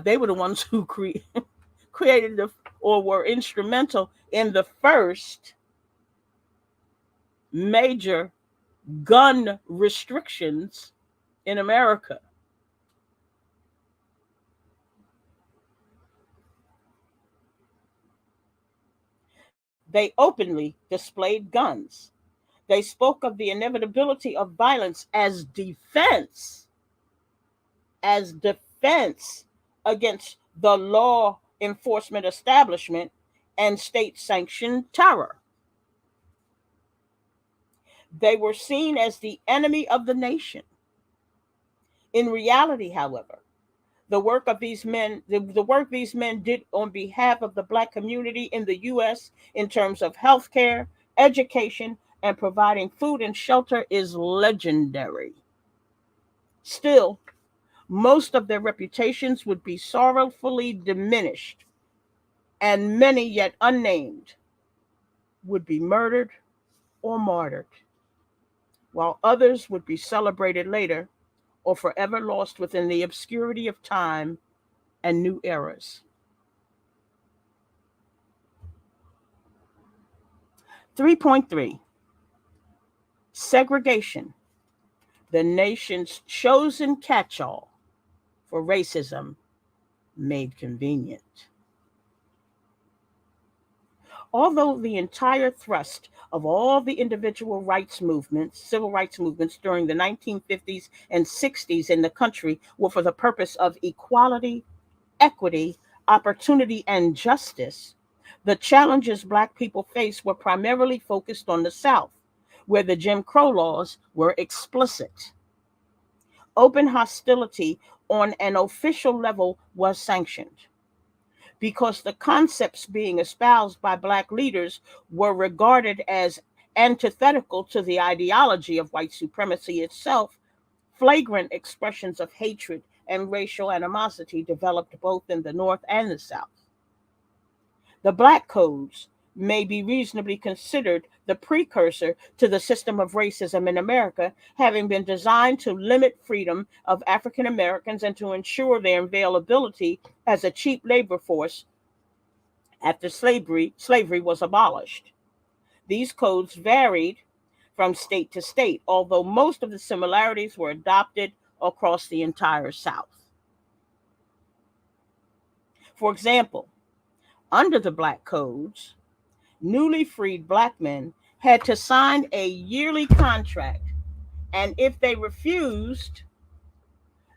they were the ones who created or were instrumental in the first major gun restrictions in America. They openly displayed guns. They spoke of the inevitability of violence as defense against the law enforcement establishment and state sanctioned terror. They were seen as the enemy of the nation. In reality, however, the work these men did on behalf of the Black community in the U.S. in terms of healthcare, education, and providing food and shelter is legendary. Still, most of their reputations would be sorrowfully diminished, and many yet unnamed would be murdered or martyred, while others would be celebrated later or forever lost within the obscurity of time and new eras. 3.3 Segregation, the nation's chosen catch all for racism made convenient. Although the entire thrust of all the individual rights movements, civil rights movements during the 1950s and 60s in the country were for the purpose of equality, equity, opportunity, and justice, the challenges Black people faced were primarily focused on the South, where the Jim Crow laws were explicit. Open hostility on an official level was sanctioned because the concepts being espoused by Black leaders were regarded as antithetical to the ideology of white supremacy itself. Flagrant expressions of hatred and racial animosity developed both in the North and the South. The Black codes may be reasonably considered the precursor to the system of racism in America, having been designed to limit freedom of African Americans and to ensure their availability as a cheap labor force after slavery was abolished. These codes varied from state to state, although most of the similarities were adopted across the entire South. For example, under the Black codes, newly freed Black men had to sign a yearly contract, and if they refused,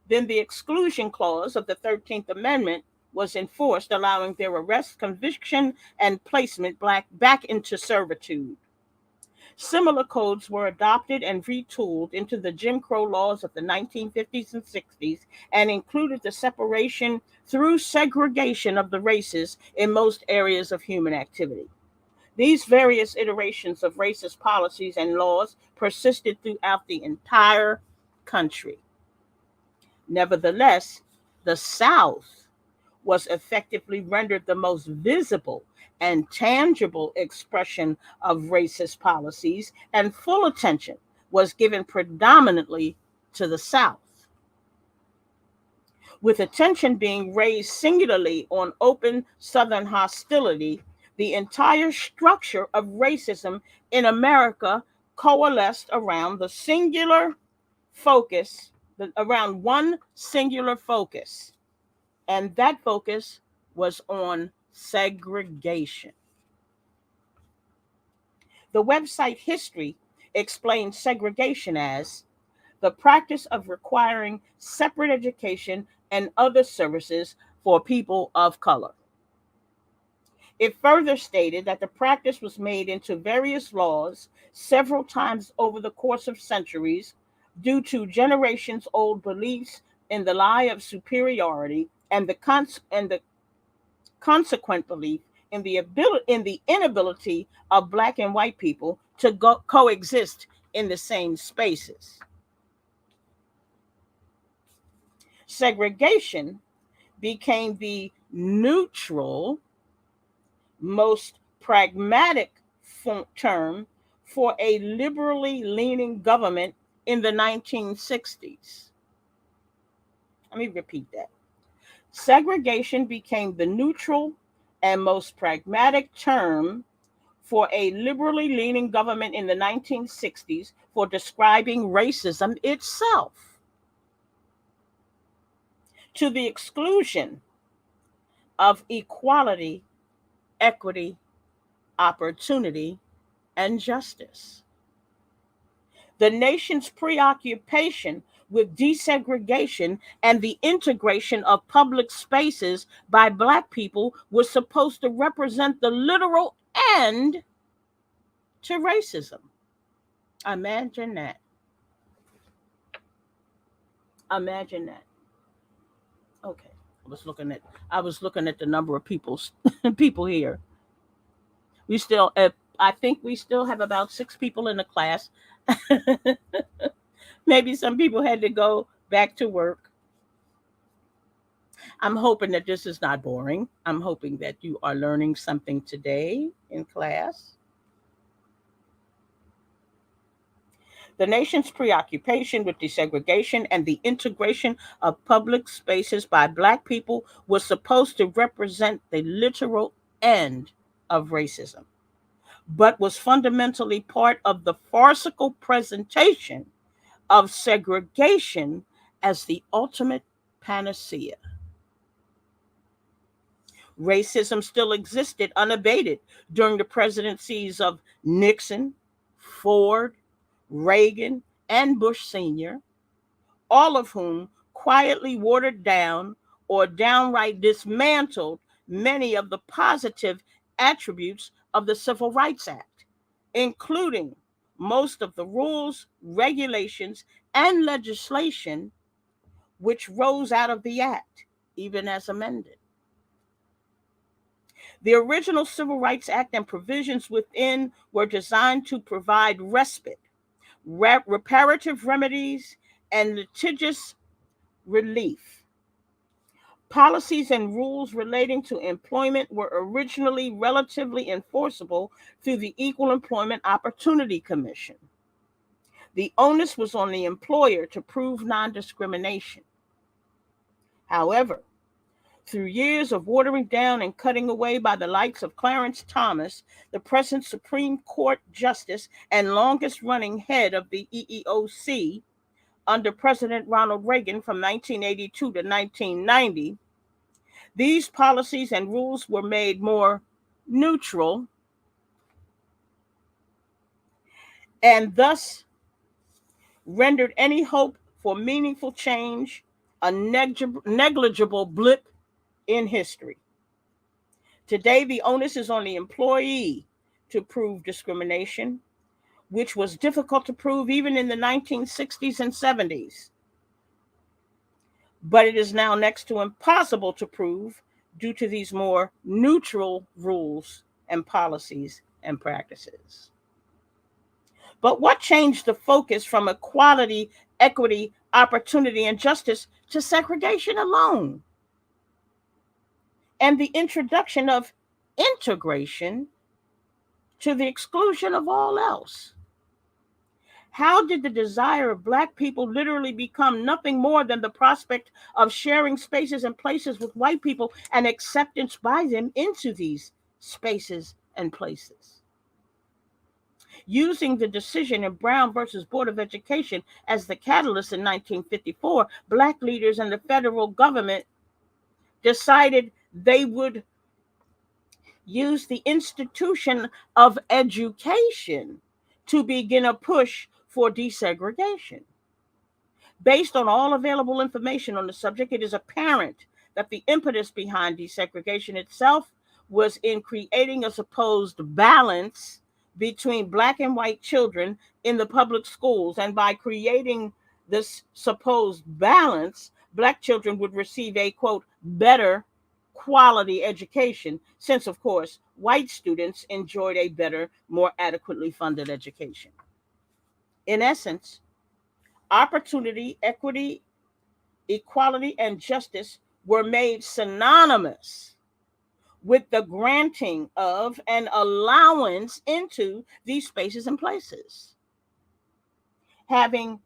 then the exclusion clause of the 13th Amendment was enforced, allowing their arrest, conviction, and placement back into servitude. Similar codes were adopted and retooled into the Jim Crow laws of the 1950s and 60s and included the separation through segregation of the races in most areas of human activity. These various iterations of racist policies and laws persisted throughout the entire country. Nevertheless, the South was effectively rendered the most visible and tangible expression of racist policies, and full attention was given predominantly to the South, with attention being raised singularly on open Southern hostility. The entire structure of racism in America coalesced around around one singular focus, and that focus was on segregation. The website History explains segregation as the practice of requiring separate education and other services for people of color. It further stated that the practice was made into various laws several times over the course of centuries due to generations old beliefs in the lie of superiority and the consequent belief in the inability of Black and white people to coexist in the same spaces. Segregation became the neutral, most pragmatic term for a liberally leaning government in the 1960s. Let me repeat that. Segregation became the neutral and most pragmatic term for a liberally leaning government in the 1960s for describing racism itself, to the exclusion of equality, equity, opportunity, and justice. The nation's preoccupation with desegregation and the integration of public spaces by Black people was supposed to represent the literal end to racism. Imagine that. Imagine that. Okay. I was looking at the number of people here. We still I think we still have about 6 people in the class. Maybe some people had to go back to work. I'm hoping that this is not boring. I'm hoping that you are learning something today in class. The nation's preoccupation with desegregation and the integration of public spaces by Black people was supposed to represent the literal end of racism, but was fundamentally part of the farcical presentation of segregation as the ultimate panacea. Racism still existed unabated during the presidencies of Nixon, Ford, Reagan, and Bush Sr., all of whom quietly watered down or downright dismantled many of the positive attributes of the Civil Rights Act, including most of the rules, regulations, and legislation which rose out of the act, even as amended. The original Civil Rights Act and provisions within were designed to provide respite, reparative remedies, and litigious relief. Policies and rules relating to employment were originally relatively enforceable through the Equal Employment Opportunity Commission. The onus was on the employer to prove non-discrimination. However, through years of watering down and cutting away by the likes of Clarence Thomas, the present Supreme Court Justice and longest running head of the EEOC under President Ronald Reagan from 1982 to 1990, these policies and rules were made more neutral and thus rendered any hope for meaningful change a negligible blip in history. Today, the onus is on the employee to prove discrimination, which was difficult to prove even in the 1960s and 70s. But it is now next to impossible to prove due to these more neutral rules and policies and practices. But what changed the focus from equality, equity, opportunity, and justice to segregation alone? And the introduction of integration to the exclusion of all else. How did the desire of Black people literally become nothing more than the prospect of sharing spaces and places with white people and acceptance by them into these spaces and places? Using the decision in Brown versus Board of Education as the catalyst in 1954, Black leaders and the federal government decided they would use the institution of education to begin a push for desegregation. Based on all available information on the subject, it is apparent that the impetus behind desegregation itself was in creating a supposed balance between Black and white children in the public schools. And by creating this supposed balance, Black children would receive a, quote, better quality education, since, of course, white students enjoyed a better, more adequately funded education. In essence, opportunity, equity, equality, and justice were made synonymous with the granting of an allowance into these spaces and places. Having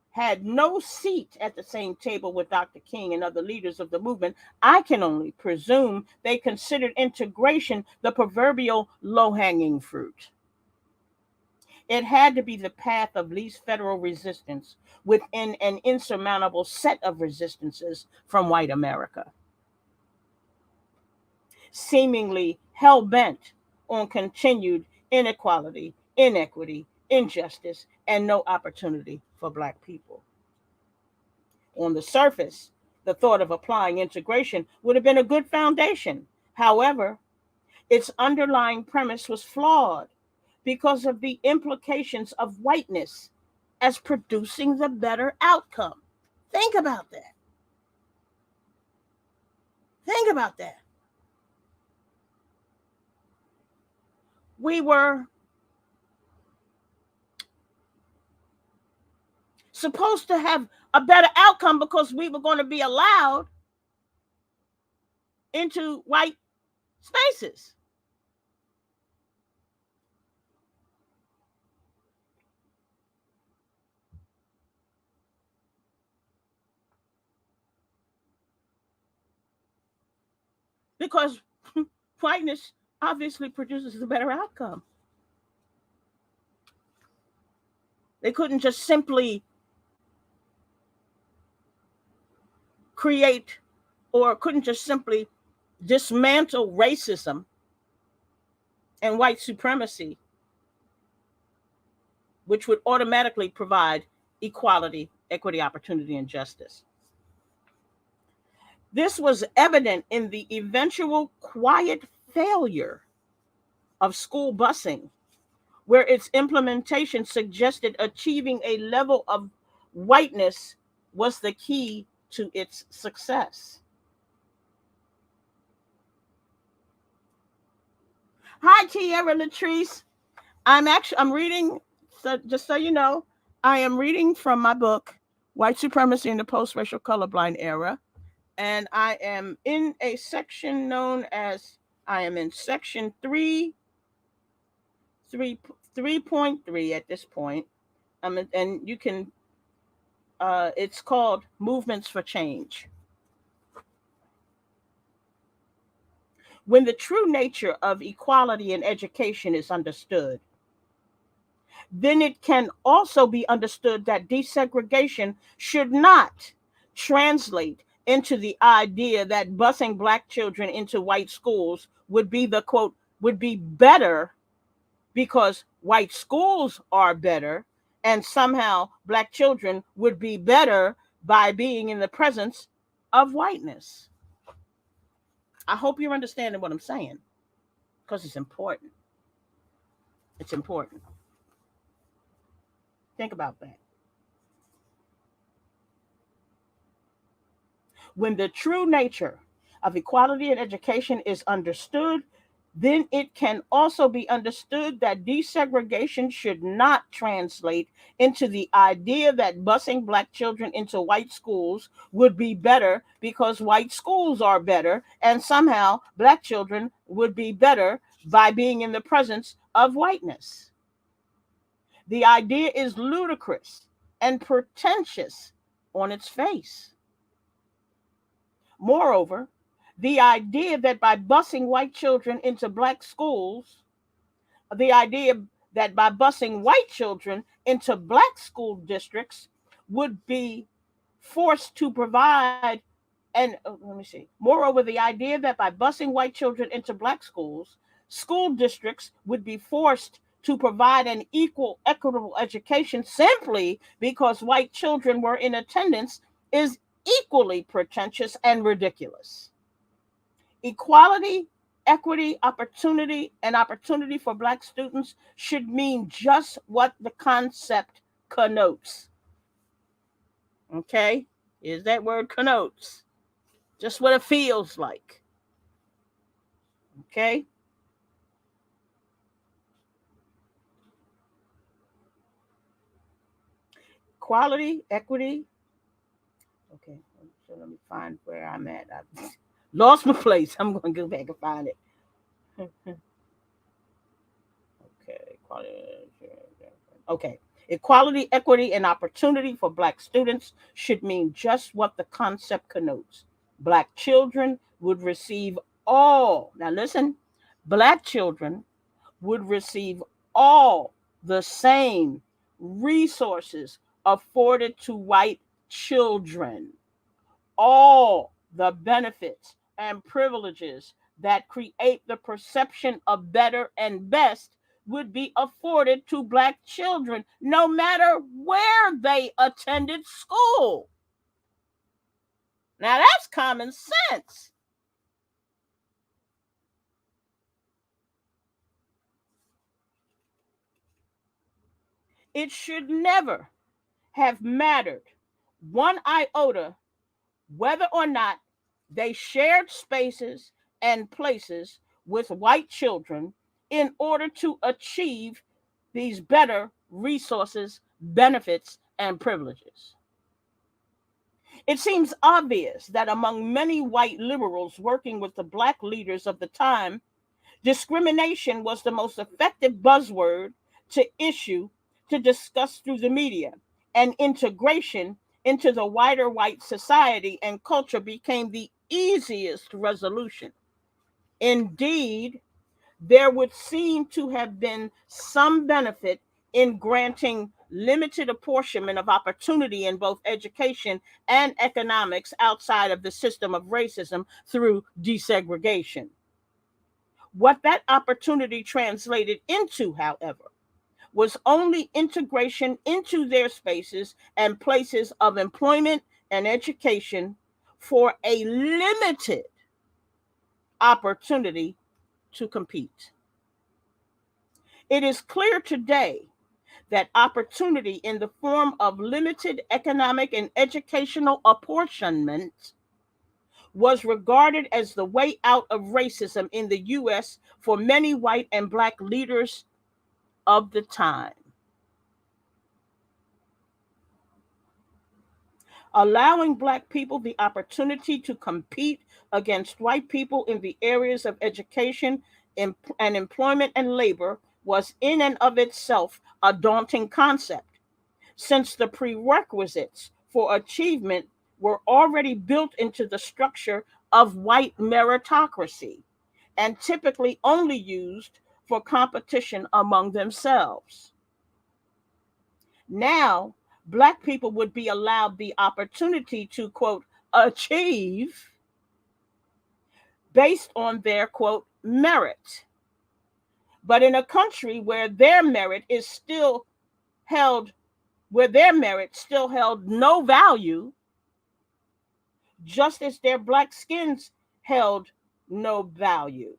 had no seat at the same table with Dr. King and other leaders of the movement, I can only presume they considered integration the proverbial low-hanging fruit. It had to be the path of least federal resistance within an insurmountable set of resistances from white America, seemingly hell-bent on continued inequality, inequity, injustice, and no opportunity for Black people. On the surface, the thought of applying integration would have been a good foundation. However, its underlying premise was flawed because of the implications of whiteness as producing the better outcome. Think about that. Think about that. We were supposed to have a better outcome because we were going to be allowed into white spaces. Because whiteness obviously produces a better outcome. They couldn't just simply create or couldn't just simply dismantle racism and white supremacy, which would automatically provide equality, equity, opportunity, and justice. This was evident in the eventual quiet failure of school busing, where its implementation suggested achieving a level of whiteness was the key to its success. Hi, Tierra Latrice. I'm reading. So just so you know, I am reading from my book, White Supremacy in the Post-Racial Colorblind Era, and I am in a section known as I am in section 3.3 at this point. And you can it's called Movements for Change. When the true nature of equality in education is understood, then it can also be understood that desegregation should not translate into the idea that busing Black children into white schools would be the quote, would be better because white schools are better, and somehow Black children would be better by being in the presence of whiteness. I hope you're understanding what I'm saying because it's important. It's important. Think about that. When the true nature of equality in education is understood, then it can also be understood that desegregation should not translate into the idea that busing Black children into white schools would be better because white schools are better, and somehow Black children would be better by being in the presence of whiteness. The idea is ludicrous and pretentious on its face. Moreover, the idea that by busing white children into Black schools, the idea that by busing white children into Black school districts would be forced to provide, and let me see. Moreover, the idea that by busing white children into Black schools, school districts would be forced to provide an equal, equitable education simply because white children were in attendance is equally pretentious and ridiculous. Equality, equity, opportunity, and opportunity for Black students should mean just what the concept connotes. Okay? Is that word connotes? Just what it feels like. Okay? Equality, equity. Okay, so let me find where I'm at. I lost my place. I'm going to go back and find it. Okay, okay. Equality, equity, and opportunity for Black students should mean just what the concept connotes. Black children would receive all, now listen, Black children would receive all the same resources afforded to white children, all the benefits and privileges that create the perception of better and best would be afforded to Black children, no matter where they attended school. Now that's common sense. It should never have mattered one iota whether or not they shared spaces and places with white children in order to achieve these better resources, benefits, and privileges. It seems obvious that among many white liberals working with the Black leaders of the time, discrimination was the most effective buzzword to issue to discuss through the media, and integration into the wider white society and culture became the easiest resolution. Indeed, there would seem to have been some benefit in granting limited apportionment of opportunity in both education and economics outside of the system of racism through desegregation. What that opportunity translated into, however, was only integration into their spaces and places of employment and education for a limited opportunity to compete. It is clear today that opportunity in the form of limited economic and educational apportionment was regarded as the way out of racism in the US for many white and Black leaders of the time. Allowing Black people the opportunity to compete against white people in the areas of education and employment and labor was in and of itself a daunting concept, since the prerequisites for achievement were already built into the structure of white meritocracy and typically only used for competition among themselves. Now, Black people would be allowed the opportunity to, quote, achieve based on their, quote, merit. But in a country where their merit is still held, where their merit still held no value, just as their Black skins held no value.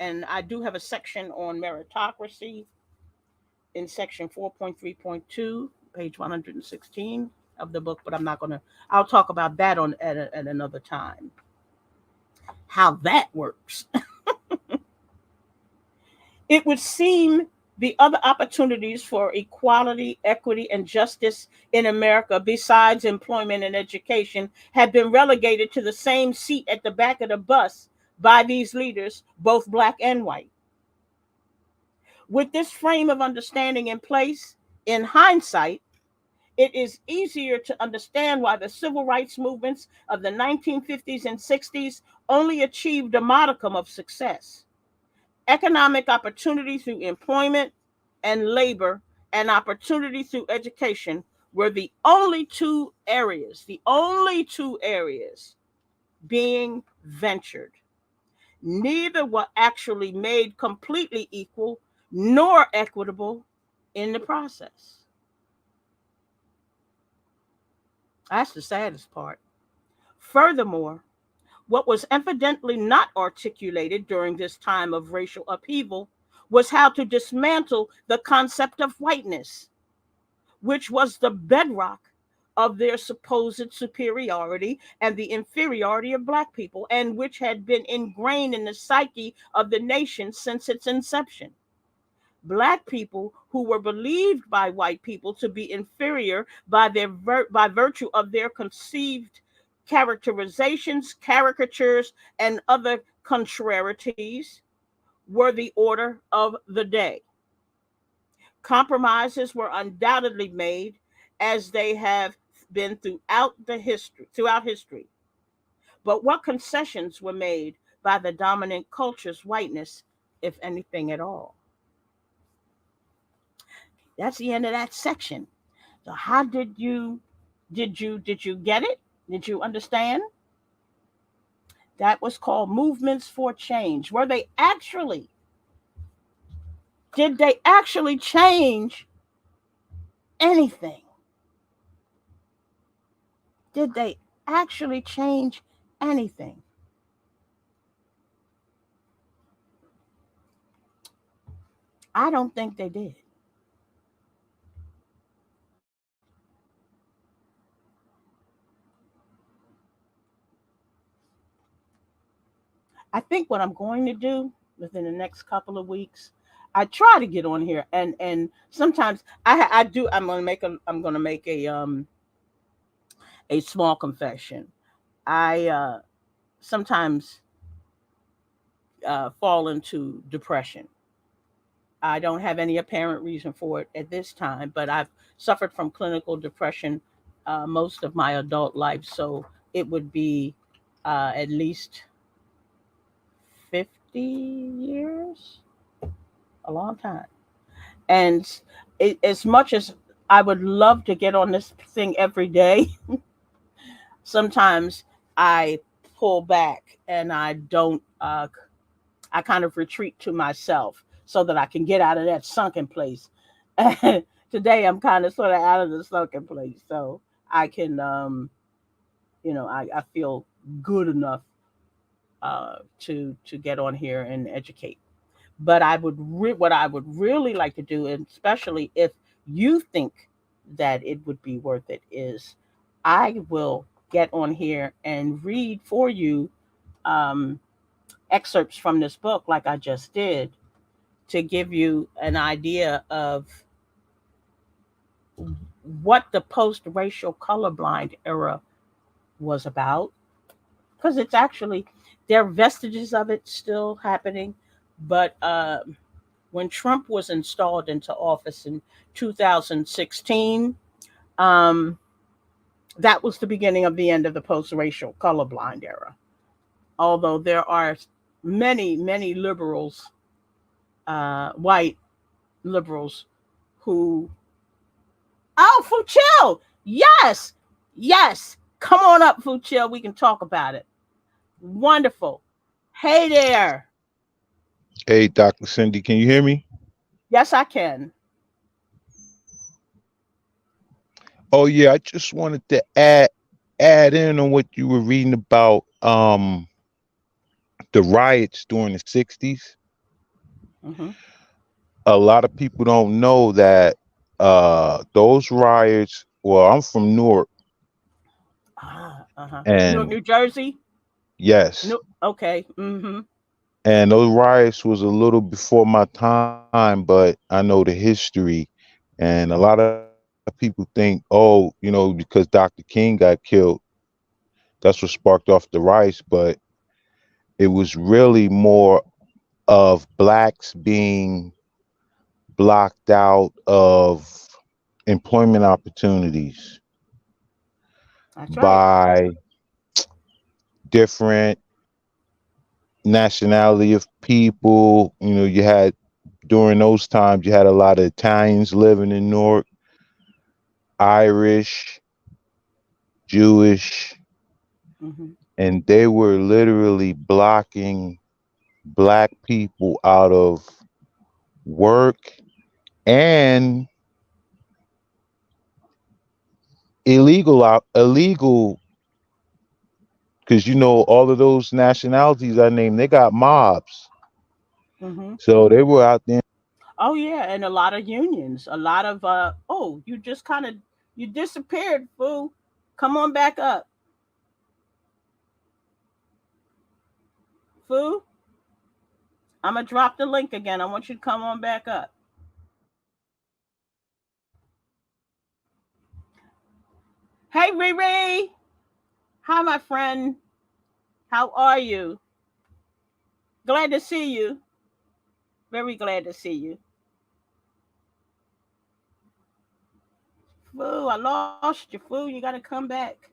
And I do have a section on meritocracy in section 4.3.2, page 116 of the book, but I'm not going to, I'll talk about that at another time, how that works. It would seem the other opportunities for equality, equity, and justice in America, besides employment and education, had been relegated to the same seat at the back of the bus by these leaders, both Black and white. With this frame of understanding in place, in hindsight, it is easier to understand why the civil rights movements of the 1950s and 60s only achieved a modicum of success. Economic opportunity through employment and labor and opportunity through education were the only two areas being ventured. Neither were actually made completely equal nor equitable in the process. That's the saddest part. Furthermore, what was evidently not articulated during this time of racial upheaval was how to dismantle the concept of whiteness, which was the bedrock of their supposed superiority and the inferiority of Black people, and which had been ingrained in the psyche of the nation since its inception. Black people who were believed by white people to be inferior by virtue of their conceived characterizations, caricatures, and other contrarieties were the order of the day. Compromises were undoubtedly made, as they have been throughout history. But what concessions were made by the dominant culture's whiteness, if anything at all? That's the end of that section. So how did you get it? Did you understand? That was called movements for change. Were they actually, did they actually change anything? Did they actually change anything? I don't think they did. I think what I'm going to do within the next couple of weeks, I try to get on here, and sometimes I do. I'm gonna make a small confession. I sometimes fall into depression. I don't have any apparent reason for it at this time, but I've suffered from clinical depression most of my adult life. So it would be at least 50 years, a long time. And as much as I would love to get on this thing every day, sometimes I pull back and I don't, I kind of retreat to myself so that I can get out of that sunken place. And today I'm kind of sort of out of the sunken place. So I can, I feel good enough to get on here and educate. But what I would really like to do, and especially if you think that it would be worth it, is I will get on here and read for you um, excerpts from this book, like I just did, to give you an idea of what the post-racial colorblind era was about, because it's actually there are vestiges of it still happening, but when Trump was installed into office in 2016, um, that was the beginning of the end of the post-racial colorblind era. Although there are many liberals, white liberals, who oh Fuchil, yes, yes, come on up, Fuchil. We can talk about it. Wonderful. Hey there. Hey, Dr. Cindy, can you hear me? Yes, I can. Oh yeah, I just wanted to add in on what you were reading about the riots during the 60s. Mm-hmm. A lot of people don't know that those riots, well, I'm from Newark, Uh-huh. Newark, and New Jersey. yes, No, okay. Mm-hmm. and those riots was a little before my time, but I know the history, and a lot of people think, oh, because Dr. King got killed, that's what sparked off the riots, but it was really more of blacks being blocked out of employment opportunities That's right. by different nationality of people. You had during those times you had a lot of Italians living in Newark, Irish, Jewish, Mm-hmm. and they were literally blocking black people out of work and illegal, because all of those nationalities I named, they got mobs, Mm-hmm. so they were out there. Oh yeah, and a lot of unions, a lot of oh, you just kind of you disappeared, fool. Come on back up, fool. I'm gonna drop the link again. I want you to come on back up. Hey Riri, hi my friend. How are you? Glad to see you. Very glad to see you. Fool, I lost you, fool. You gotta come back.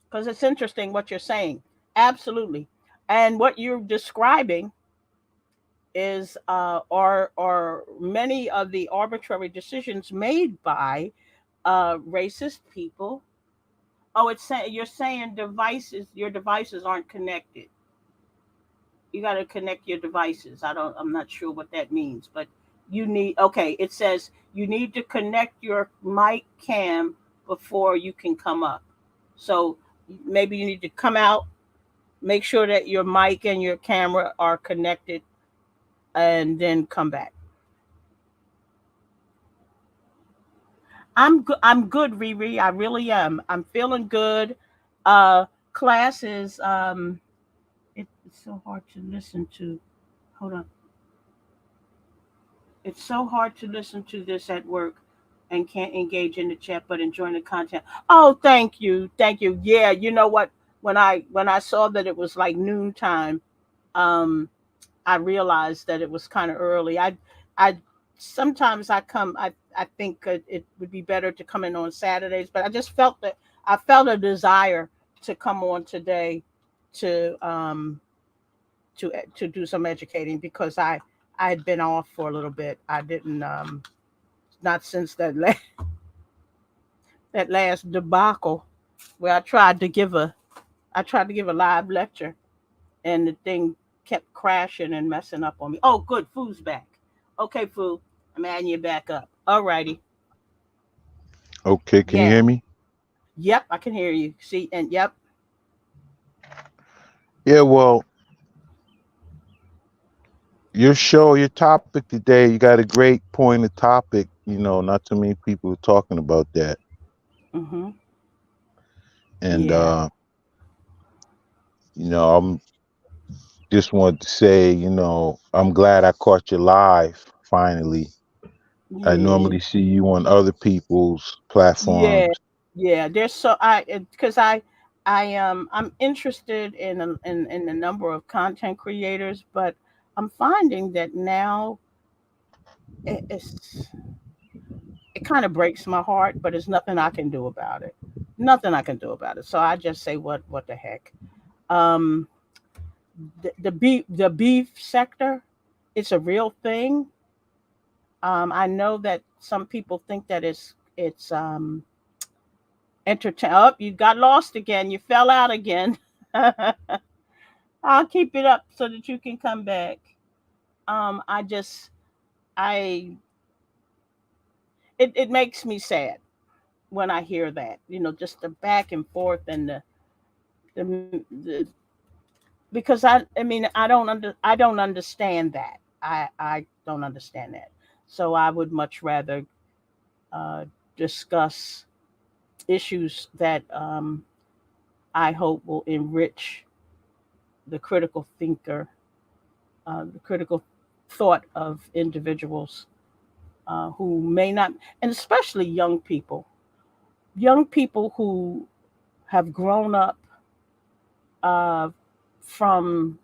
Because it's interesting what you're saying. Absolutely. And what you're describing is are many of the arbitrary decisions made by racist people Oh, it's saying you're saying devices. Your devices aren't connected. You got to connect your devices. I'm not sure what that means, but you need. Okay, it says you need to connect your mic cam before you can come up. So maybe you need to come out, make sure that your mic and your camera are connected, and then come back. I'm good. I'm good, Riri. I really am. I'm feeling good. Uh, class is it's so hard to listen to. Hold on. It's so hard to listen to this at work and can't engage in the chat but enjoying the content. Oh, thank you. Thank you. Yeah, you know what? When I saw that it was like noontime, um, I realized that it was kind of early. I sometimes I think it would be better to come in on Saturdays, but I felt a desire to come on today to to do some educating because I had been off for a little bit. I didn't not since that last debacle where I tried to give a live lecture and the thing kept crashing and messing up on me. Oh, good, Food's back. Okay, Food, I'm adding you back up. Alrighty. Okay, can you Yeah. hear me? Yep, I can hear you. See, and yep. Yeah, well, your topic today, you got a great point of topic. Not too many people are talking about that. Mhm. And Yeah. I'm just wanted to say, I'm glad I caught you live finally. I Yeah. normally see you on other people's Yeah. platforms. Yeah. There's so I because I'm interested in a number of content creators, but I'm finding that now it's it kind of breaks my heart, but there's nothing I can do about it. Nothing I can do about it. So I just say what the heck. Um, the beef sector, it's a real thing. I know that some people think that it's entertain. Oh, you got lost again. You fell out again. I'll keep it up so that you can come back. I just I it makes me sad when I hear that. Just the back and forth and the because I don't understand that. I don't understand that. So I would much rather uh, discuss issues that I hope will enrich the critical thinker, the critical thought of individuals who may not, and especially young people who have grown up uh, from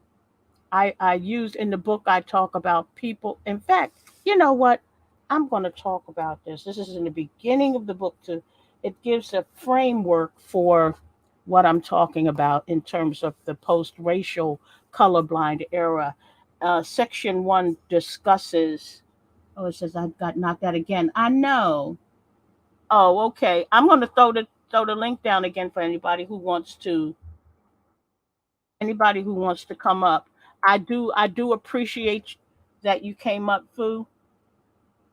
I use in the book, I talk about people. In fact, you know what? I'm going to talk about this. This is in the beginning of the book, too. It gives a framework for what I'm talking about in terms of the post racial colorblind era. Section one discusses, oh, it says I've got not that again. I know. Oh, okay. I'm going to throw the link down again for anybody who wants to come up. I do appreciate that you came up, Fu.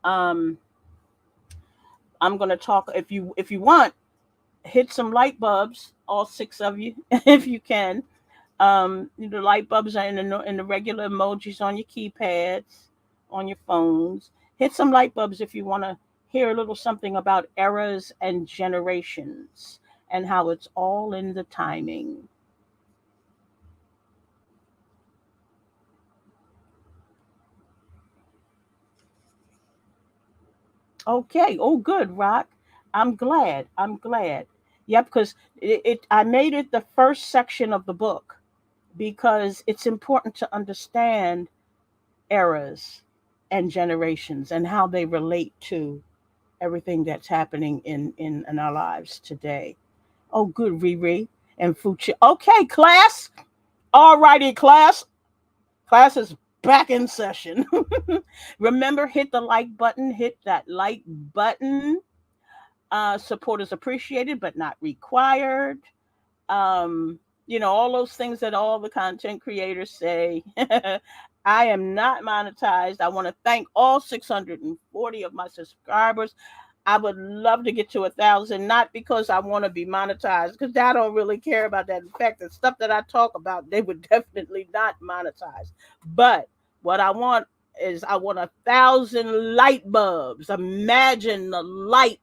Um, I'm gonna talk if you want, hit some light bulbs, all six of you, if you can. The light bulbs are in the regular emojis on your keypads, on your phones. Hit some light bulbs if you want to hear a little something about eras and generations and how it's all in the timing. Okay. Oh, good, Rock. I'm glad. I'm glad. Yep, because I made it the first section of the book because it's important to understand eras and generations and how they relate to everything that's happening in our lives today. Oh, good, Riri and Fuchi. Okay, class. All righty, class. Class is back in session. Remember, hit the like button. Hit that like button. Support is appreciated but not required. um, all those things that all the content creators say. I am not monetized. I want to thank all 640 of my subscribers. I would love to get to 1,000, not because I want to be monetized, because I don't really care about that. In fact, the stuff that I talk about, they would definitely not monetize. But what I want is I want 1,000 light bulbs. Imagine the light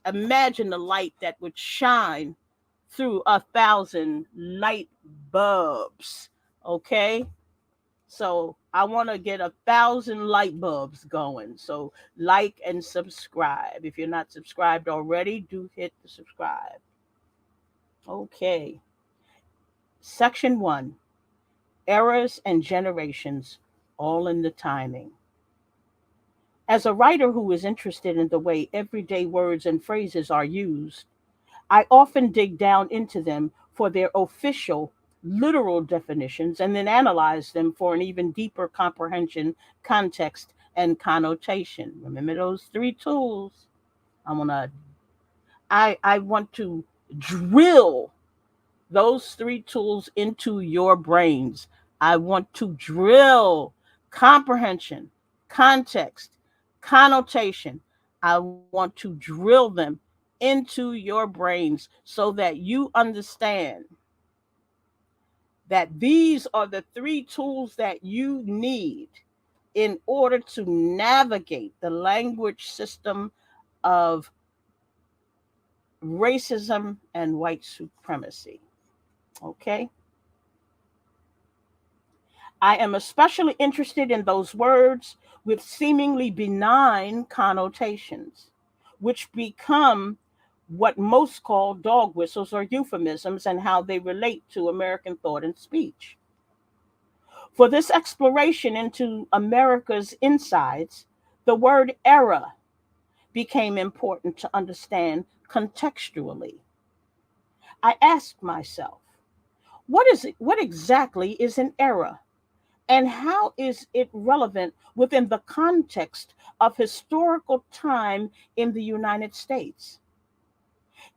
that would shine through 1,000 light bulbs. Okay, so I want to get 1,000 light bulbs going. So like and subscribe. If you're not subscribed already, do hit the subscribe. Okay, section 1: eras and generations, all in the timing. As a writer who is interested in the way everyday words and phrases are used, I often dig down into them for their official, literal definitions and then analyze them for an even deeper comprehension, context, and connotation. Remember those three tools? I want to I want to drill those three tools into your brains. I want to drill comprehension, context, connotation. I want to drill them into your brains so that you understand that these are the three tools that you need in order to navigate the language system of racism and white supremacy. Okay? I am especially interested in those words with seemingly benign connotations, which become what most call dog whistles or euphemisms, and how they relate to American thought and speech. For this exploration into America's insides, the word era became important to understand contextually. I asked myself, what exactly is an era? And how is it relevant within the context of historical time in the United States?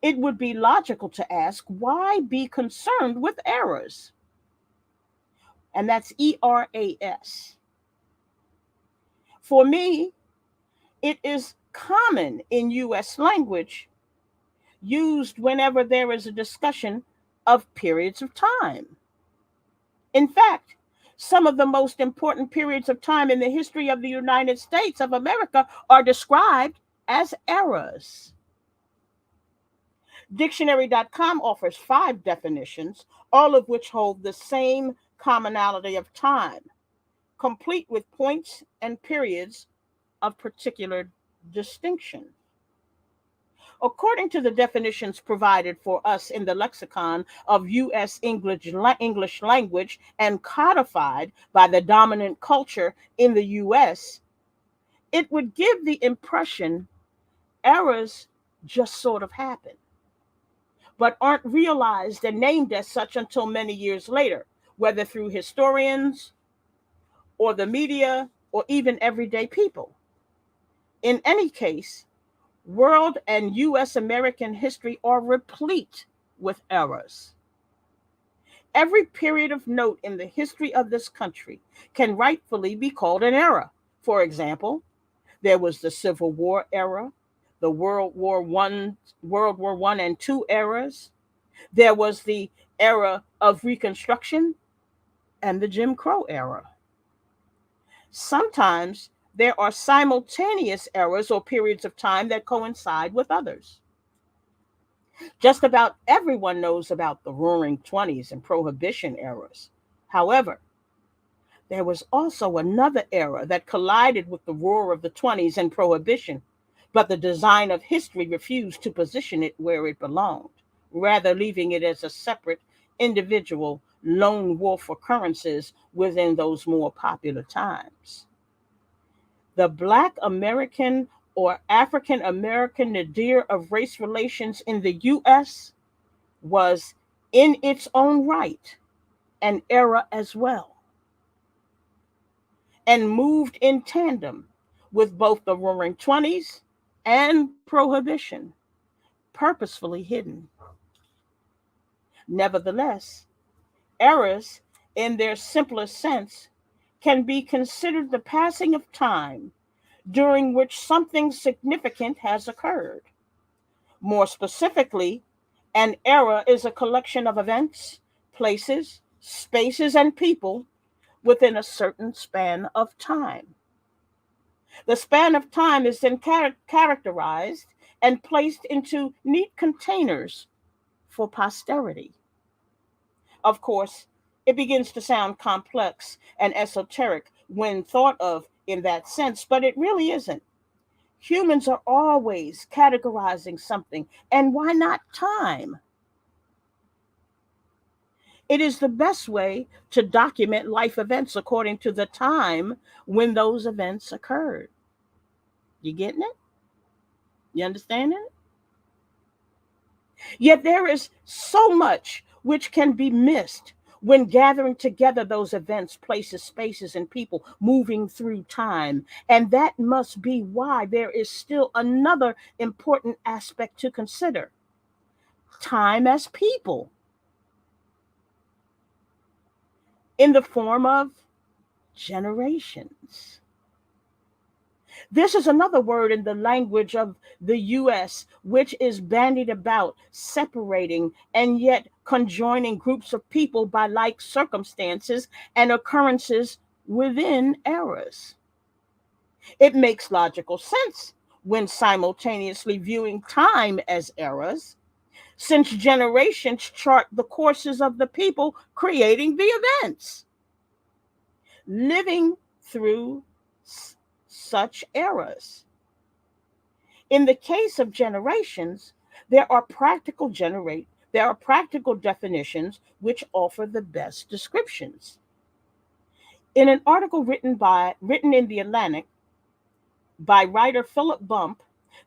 It would be logical to ask, why be concerned with errors? And that's ERAS. For me, it is common in US language, used whenever there is a discussion of periods of time. In fact, some of the most important periods of time in the history of the United States of America are described as eras. Dictionary.com offers 5 definitions, all of which hold the same commonality of time, complete with points and periods of particular distinction. According to the definitions provided for us in the lexicon of U.S. English language and codified by the dominant culture in the U.S., it would give the impression errors just sort of happen, but aren't realized and named as such until many years later, whether through historians or the media or even everyday people. In any case, world and US American history are replete with errors. Every period of note in the history of this country can rightfully be called an era. For example, there was the Civil War era, the World War One and Two eras. There was the era of Reconstruction and the Jim Crow era. Sometimes there are simultaneous eras or periods of time that coincide with others. Just about everyone knows about the Roaring Twenties and Prohibition eras. However, there was also another era that collided with the roar of the 20s and Prohibition, but the design of history refused to position it where it belonged, rather leaving it as a separate, individual, lone wolf occurrences within those more popular times. The Black American or African American nadir of race relations in the US was, in its own right, an era as well, and moved in tandem with both the Roaring Twenties and prohibition, purposefully hidden. Nevertheless, errors, in their simplest sense, can be considered the passing of time during which something significant has occurred. More specifically, an era is a collection of events, places, spaces, and people within a certain span of time. The span of time is then characterized and placed into neat containers for posterity. Of course, it begins to sound complex and esoteric when thought of in that sense, but it really isn't. Humans are always categorizing something, and why not time? It is the best way to document life events according to the time when those events occurred. You getting it? You understanding it? Yet there is so much which can be missed when gathering together those events, places, spaces, and people moving through time. And that must be why there is still another important aspect to consider: time as people, in the form of generations. This is another word in the language of the US, which is bandied about, separating and yet conjoining groups of people by like circumstances and occurrences within eras. It makes logical sense when simultaneously viewing time as eras, since generations chart the courses of the people creating the events, living through such eras. In the case of generations, there are practical definitions which offer the best descriptions. In an article written in the Atlantic by writer Philip Bump,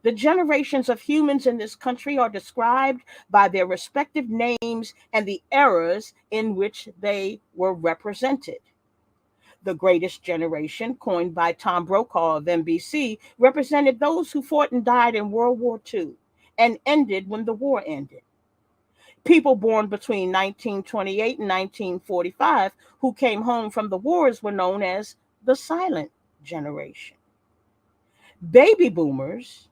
the generations of humans in this country are described by their respective names and the eras in which they were represented. The greatest generation, coined by Tom Brokaw of NBC, represented those who fought and died in World War II and ended when the war ended. People born between 1928 and 1945 who came home from the wars were known as the silent generation. Baby boomers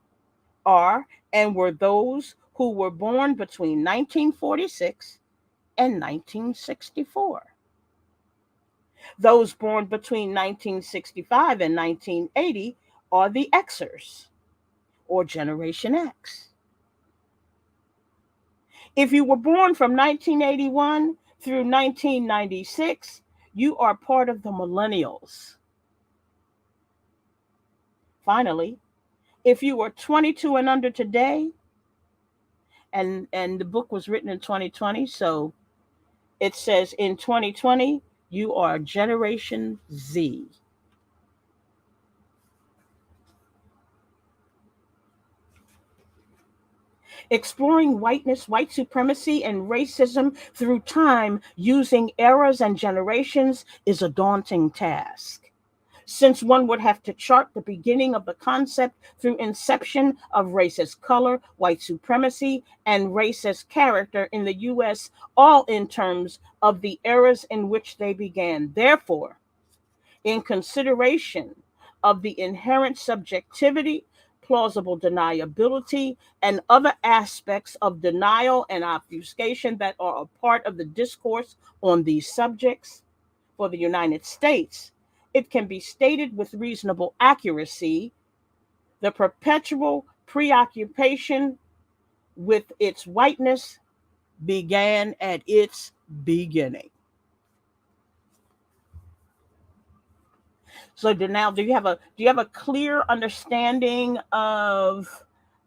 are and were those who were born between 1946 and 1964. Those born between 1965 and 1980 are the Xers, or Generation X. If you were born from 1981 through 1996, you are part of the millennials. Finally, if you are 22 and under today, and the book was written in 2020, so it says in 2020, you are Generation Z. Exploring whiteness, white supremacy, and racism through time using eras and generations is a daunting task, since one would have to chart the beginning of the concept through inception of race as color, white supremacy, and race as character in the US, all in terms of the eras in which they began. Therefore, in consideration of the inherent subjectivity, plausible deniability, and other aspects of denial and obfuscation that are a part of the discourse on these subjects for the United States, it can be stated with reasonable accuracy: the perpetual preoccupation with its whiteness began at its beginning. So now, do you have a clear understanding of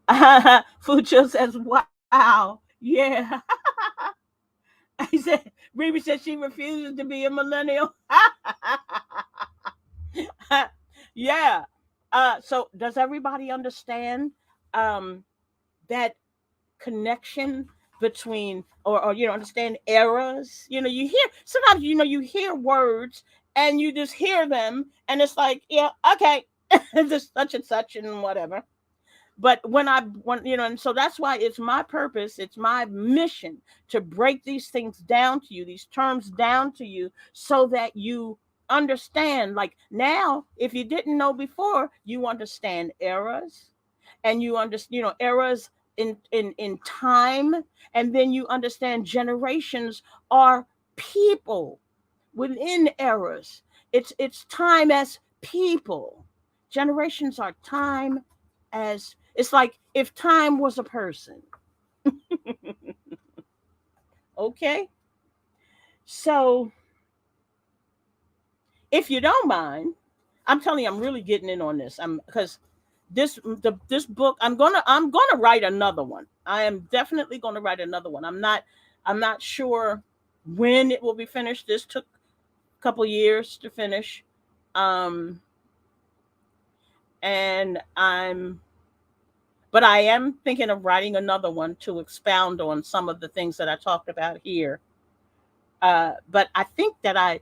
Fucho says, wow, yeah. I said, Reba said she refuses to be a millennial. Yeah. So does everybody understand um, that connection between, or understand eras? You hear sometimes, you hear words and you just hear them and it's like, yeah, okay, this such and such and whatever. But and so that's why it's my purpose, it's my mission to break these things down to you, these terms down to you, so that you understand. Like now, if you didn't know before, you understand eras, and you understand, eras in time, and then you understand generations are people within eras. It's time as people. Generations are time as, it's like if time was a person. Okay? So, if you don't mind, I'm telling you, I'm really getting in on this. I'm because this book, I'm gonna write another one. I am definitely gonna write another one. I'm not sure when it will be finished. This took a couple years to finish. Um and I am thinking of writing another one to expound on some of the things that I talked about here. But I think that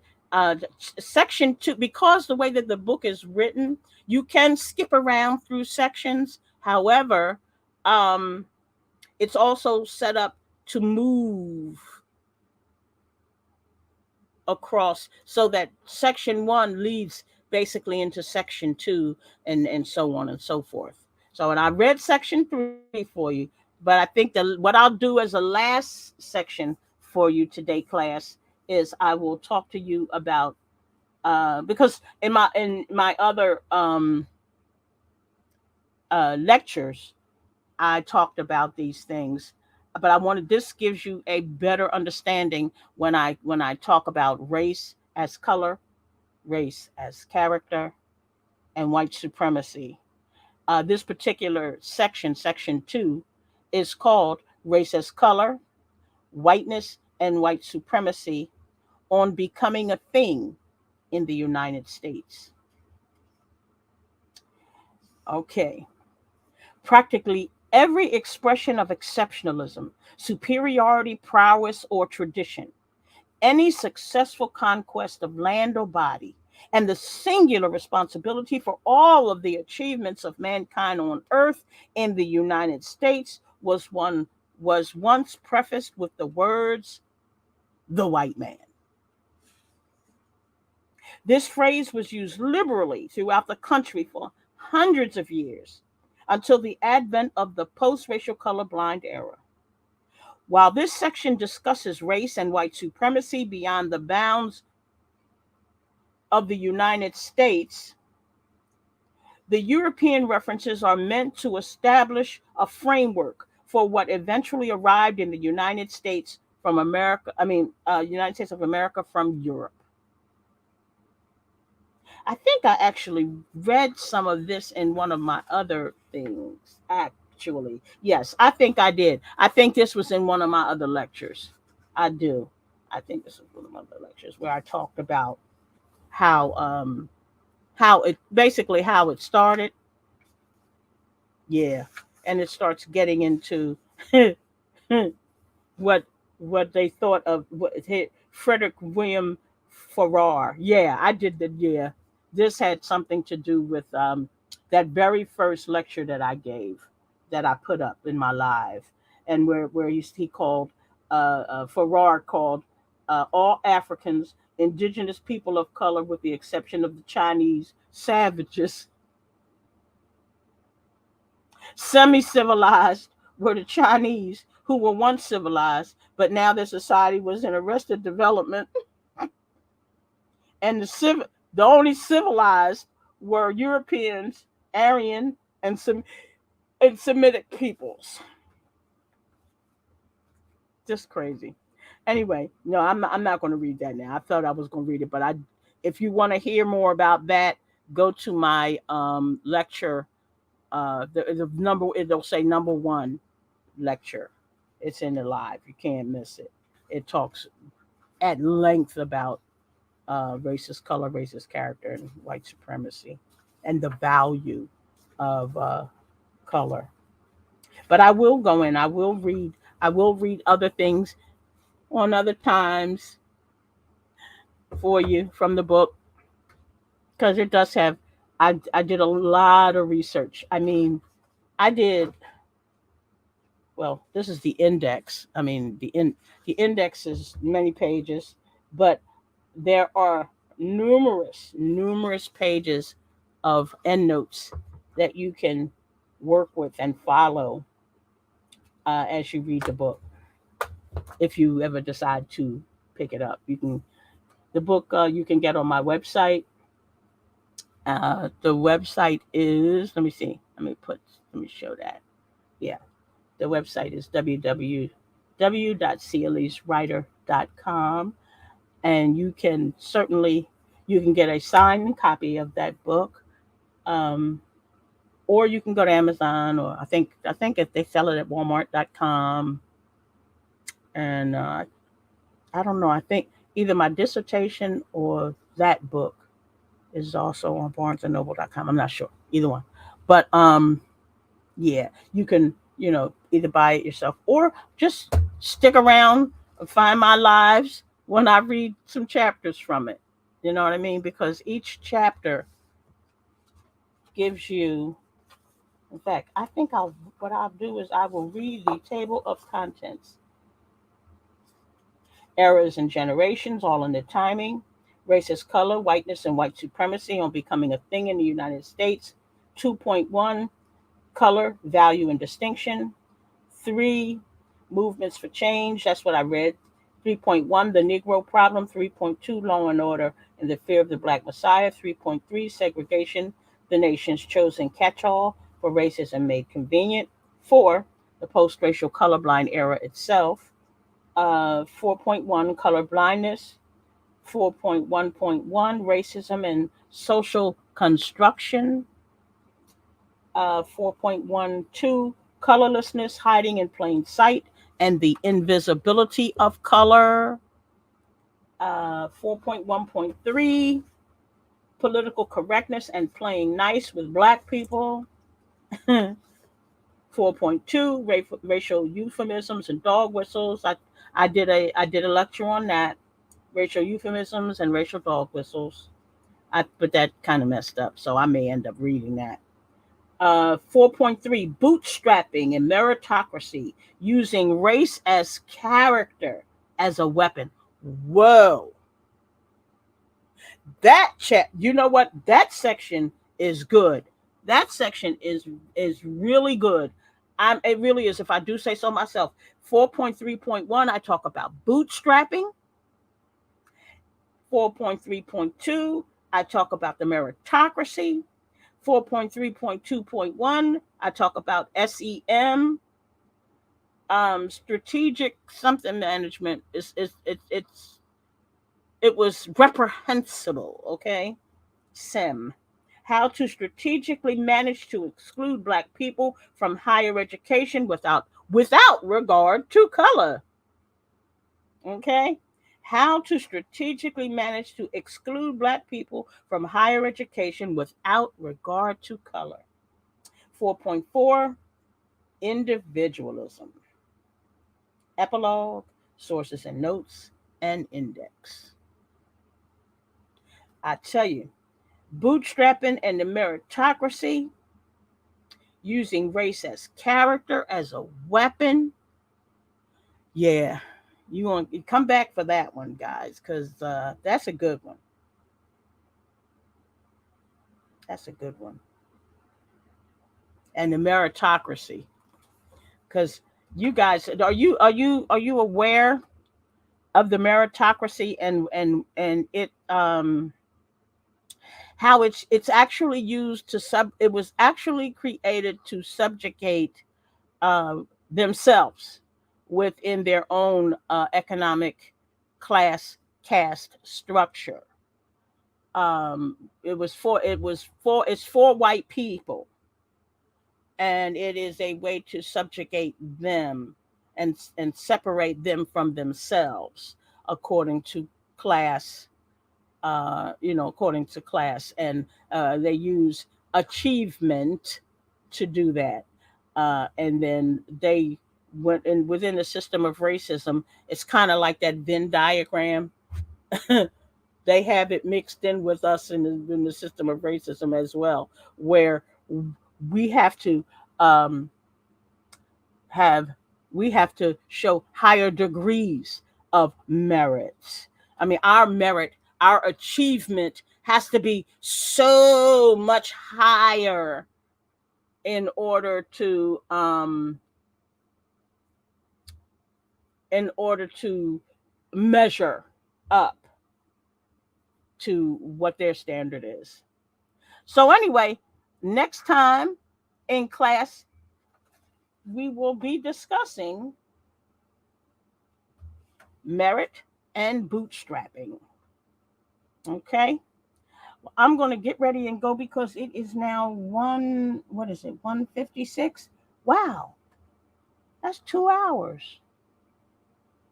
section two, because the way that the book is written, you can skip around through sections. However, um, it's also set up to move across, so that section one leads basically into section two, and so on and so forth. So, and I read section three for you, but I think what I'll do as a last section for you today, class, is I will talk to you about, because in my other lectures I talked about these things, but I wanted, this gives you a better understanding when I talk about race as color, race as character, and white supremacy. This particular section, section two, is called Race as Color, Whiteness, and White Supremacy on Becoming a Thing in the United States. Okay. Practically every expression of exceptionalism, superiority, prowess, or tradition, any successful conquest of land or body, and the singular responsibility for all of the achievements of mankind on earth in the United States was once prefaced with the words the white man. This phrase was used liberally throughout the country for hundreds of years until the advent of the post racial colorblind era. While this section discusses race and white supremacy beyond the bounds of the United States, the European references are meant to establish a framework for what eventually arrived in the United States from America, United States of America from Europe. I think I actually read some of this in one of my other things, actually. Yes, I think I did. I think this was in one of my other lectures. I do. I think this was one of my other lectures where I talked about how how it started. Yeah. And it starts getting into what they thought of what Frederick William Farrar. Yeah, I did the yeah. This had something to do with that very first lecture that I gave, that I put up in my live, and where he called Farrar called all Africans indigenous people of color, with the exception of the Chinese savages. Semi civilized were the Chinese, who were once civilized, but now their society was in arrested development. And the only civilized were Europeans, Aryan, and Semitic peoples. Just crazy. Anyway, no, I'm not going to read that now. I thought I was going to read it, but if you want to hear more about that, go to my lecture. The number, it'll say number one lecture. It's in the live. You can't miss it. It talks at length about racist color, racist character, and white supremacy, and the value of color. But I will go in. I will read. I will read other things on other times for you from the book, because it does have. I did a lot of research. I mean, I did well. This is the index. I mean, the index is many pages, but there are numerous pages of endnotes that you can work with and follow as you read the book. If you ever decide to pick it up, you can. The book you can get on my website. The website is. Let me see. Let me show that. Yeah, the website is www.cleswriter.com, and you can get a signed copy of that book, um, or you can go to Amazon, or I think if they sell it at Walmart.com, and I don't know. I think either my dissertation or that book is also on BarnesandNoble.com. I'm not sure either one, but yeah, you can either buy it yourself or just stick around and find my lives when I read some chapters from it. You know what I mean? Because each chapter gives you. In fact, I think I'll do is I will read the table of contents. Eras and generations, all in the timing. Racist color, whiteness, and white supremacy on becoming a thing in the United States. 2.1, color, value, and distinction. 3, movements for change. That's what I read. 3.1, the Negro problem. 3.2, law and order and the fear of the black messiah. 3.3, segregation, the nation's chosen catch all for racism made convenient. 4, the post racial colorblind era itself. 4.1, color blindness. 4.1.1, racism and social construction. 4.12, colorlessness, hiding in plain sight, and the invisibility of color. 4.1.3, political correctness and playing nice with black people. 4.2, racial euphemisms and dog whistles. I did a lecture on that, racial euphemisms and racial dog whistles. But that kind of messed up, so I may end up reading that. 4.3, bootstrapping and meritocracy, using race as character as a weapon. Whoa, you know what? That section is good. That section is really good. It really is. If I do say so myself. 4.3.1, I talk about bootstrapping. 4.3.2, I talk about the meritocracy. 4.3.2.1, I talk about SEM, strategic something management. It was reprehensible. Okay, SEM, how to strategically manage to exclude black people from higher education without regard to color. Okay, how to strategically manage to exclude black people from higher education without regard to color. 4.4, individualism. Epilogue, sources and notes, and index. I tell you, bootstrapping and the meritocracy, using race as character, as a weapon. Yeah, you want to come back for that one, guys, because that's a good one. That's a good one. And the meritocracy, because you guys, are you aware of the meritocracy and it how it's actually used to it was actually created to subjugate uh, themselves within their own economic class caste structure. It's for white people, and it is a way to subjugate them and separate them from themselves according to class. According to class, and they use achievement to do that. And then they went in within the system of racism. It's kind of like that Venn diagram. They have it mixed in with us in the system of racism as well, where we have to um, have we have to show higher degrees of merit. I mean, our merit, our achievement has to be so much higher in order to in order to measure up to what their standard is. So anyway, next time in class we will be discussing merit and bootstrapping. Okay? I'm going to get ready and go because it is now what is it? 1:56. Wow. That's 2 hours.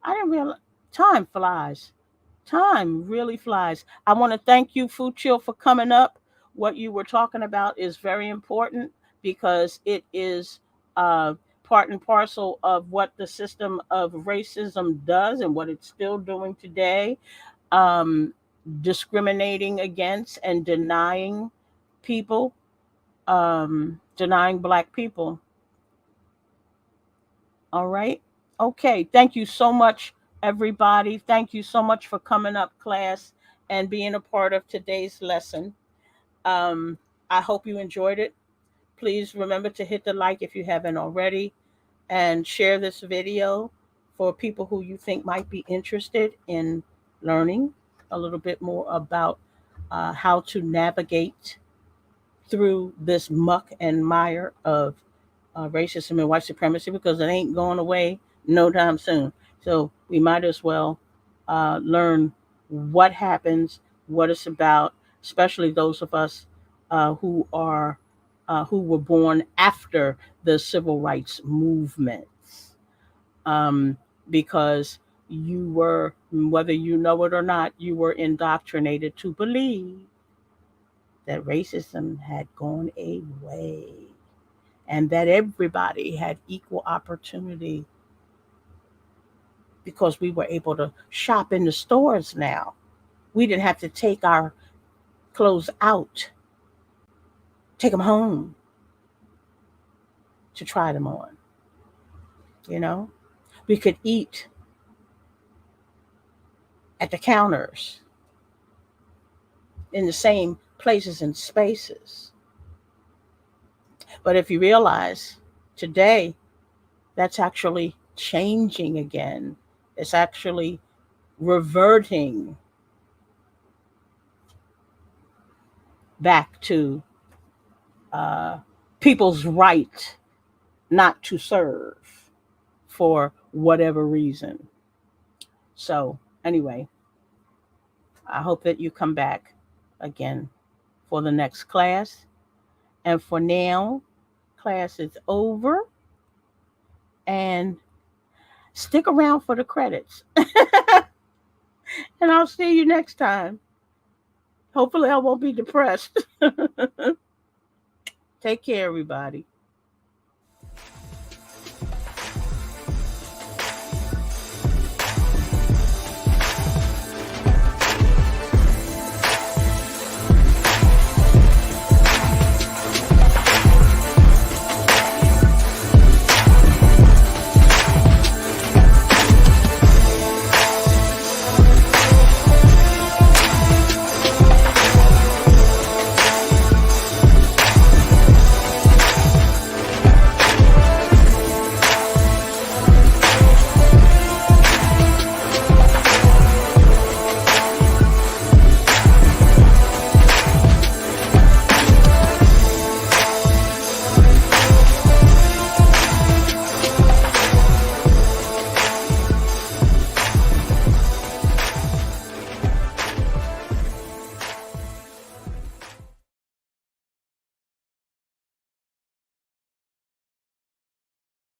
I didn't realize time flies. Time really flies. I want to thank you, Fuchil, for coming up. What you were talking about is very important because it is uh, part and parcel of what the system of racism does and what it's still doing today. Um, Discriminating against and denying people, denying Black people. All right. Okay. Thank you so much, everybody. Thank you so much for coming up, class, and being a part of today's lesson. Um, I hope you enjoyed it. Please remember to hit the like if you haven't already and share this video for people who you think might be interested in learning a little bit more about how to navigate through this muck and mire of racism and white supremacy because it ain't going away no time soon. So we might as well learn what happens, what it's about, especially those of us who were born after the civil rights movements, um, because you were, whether you know it or not, you were indoctrinated to believe that racism had gone away and that everybody had equal opportunity because we were able to shop in the stores now. We didn't have to take our clothes out, take them home to try them on. You know, we could eat at the counters in the same places and spaces. But if you realize today, that's actually changing again. It's actually reverting back to uh, people's right not to serve for whatever reason. So, anyway, I hope that you come back again for the next class. And for now, class is over and stick around for the credits. And I'll see you next time. Hopefully, I won't be depressed. Take care, everybody.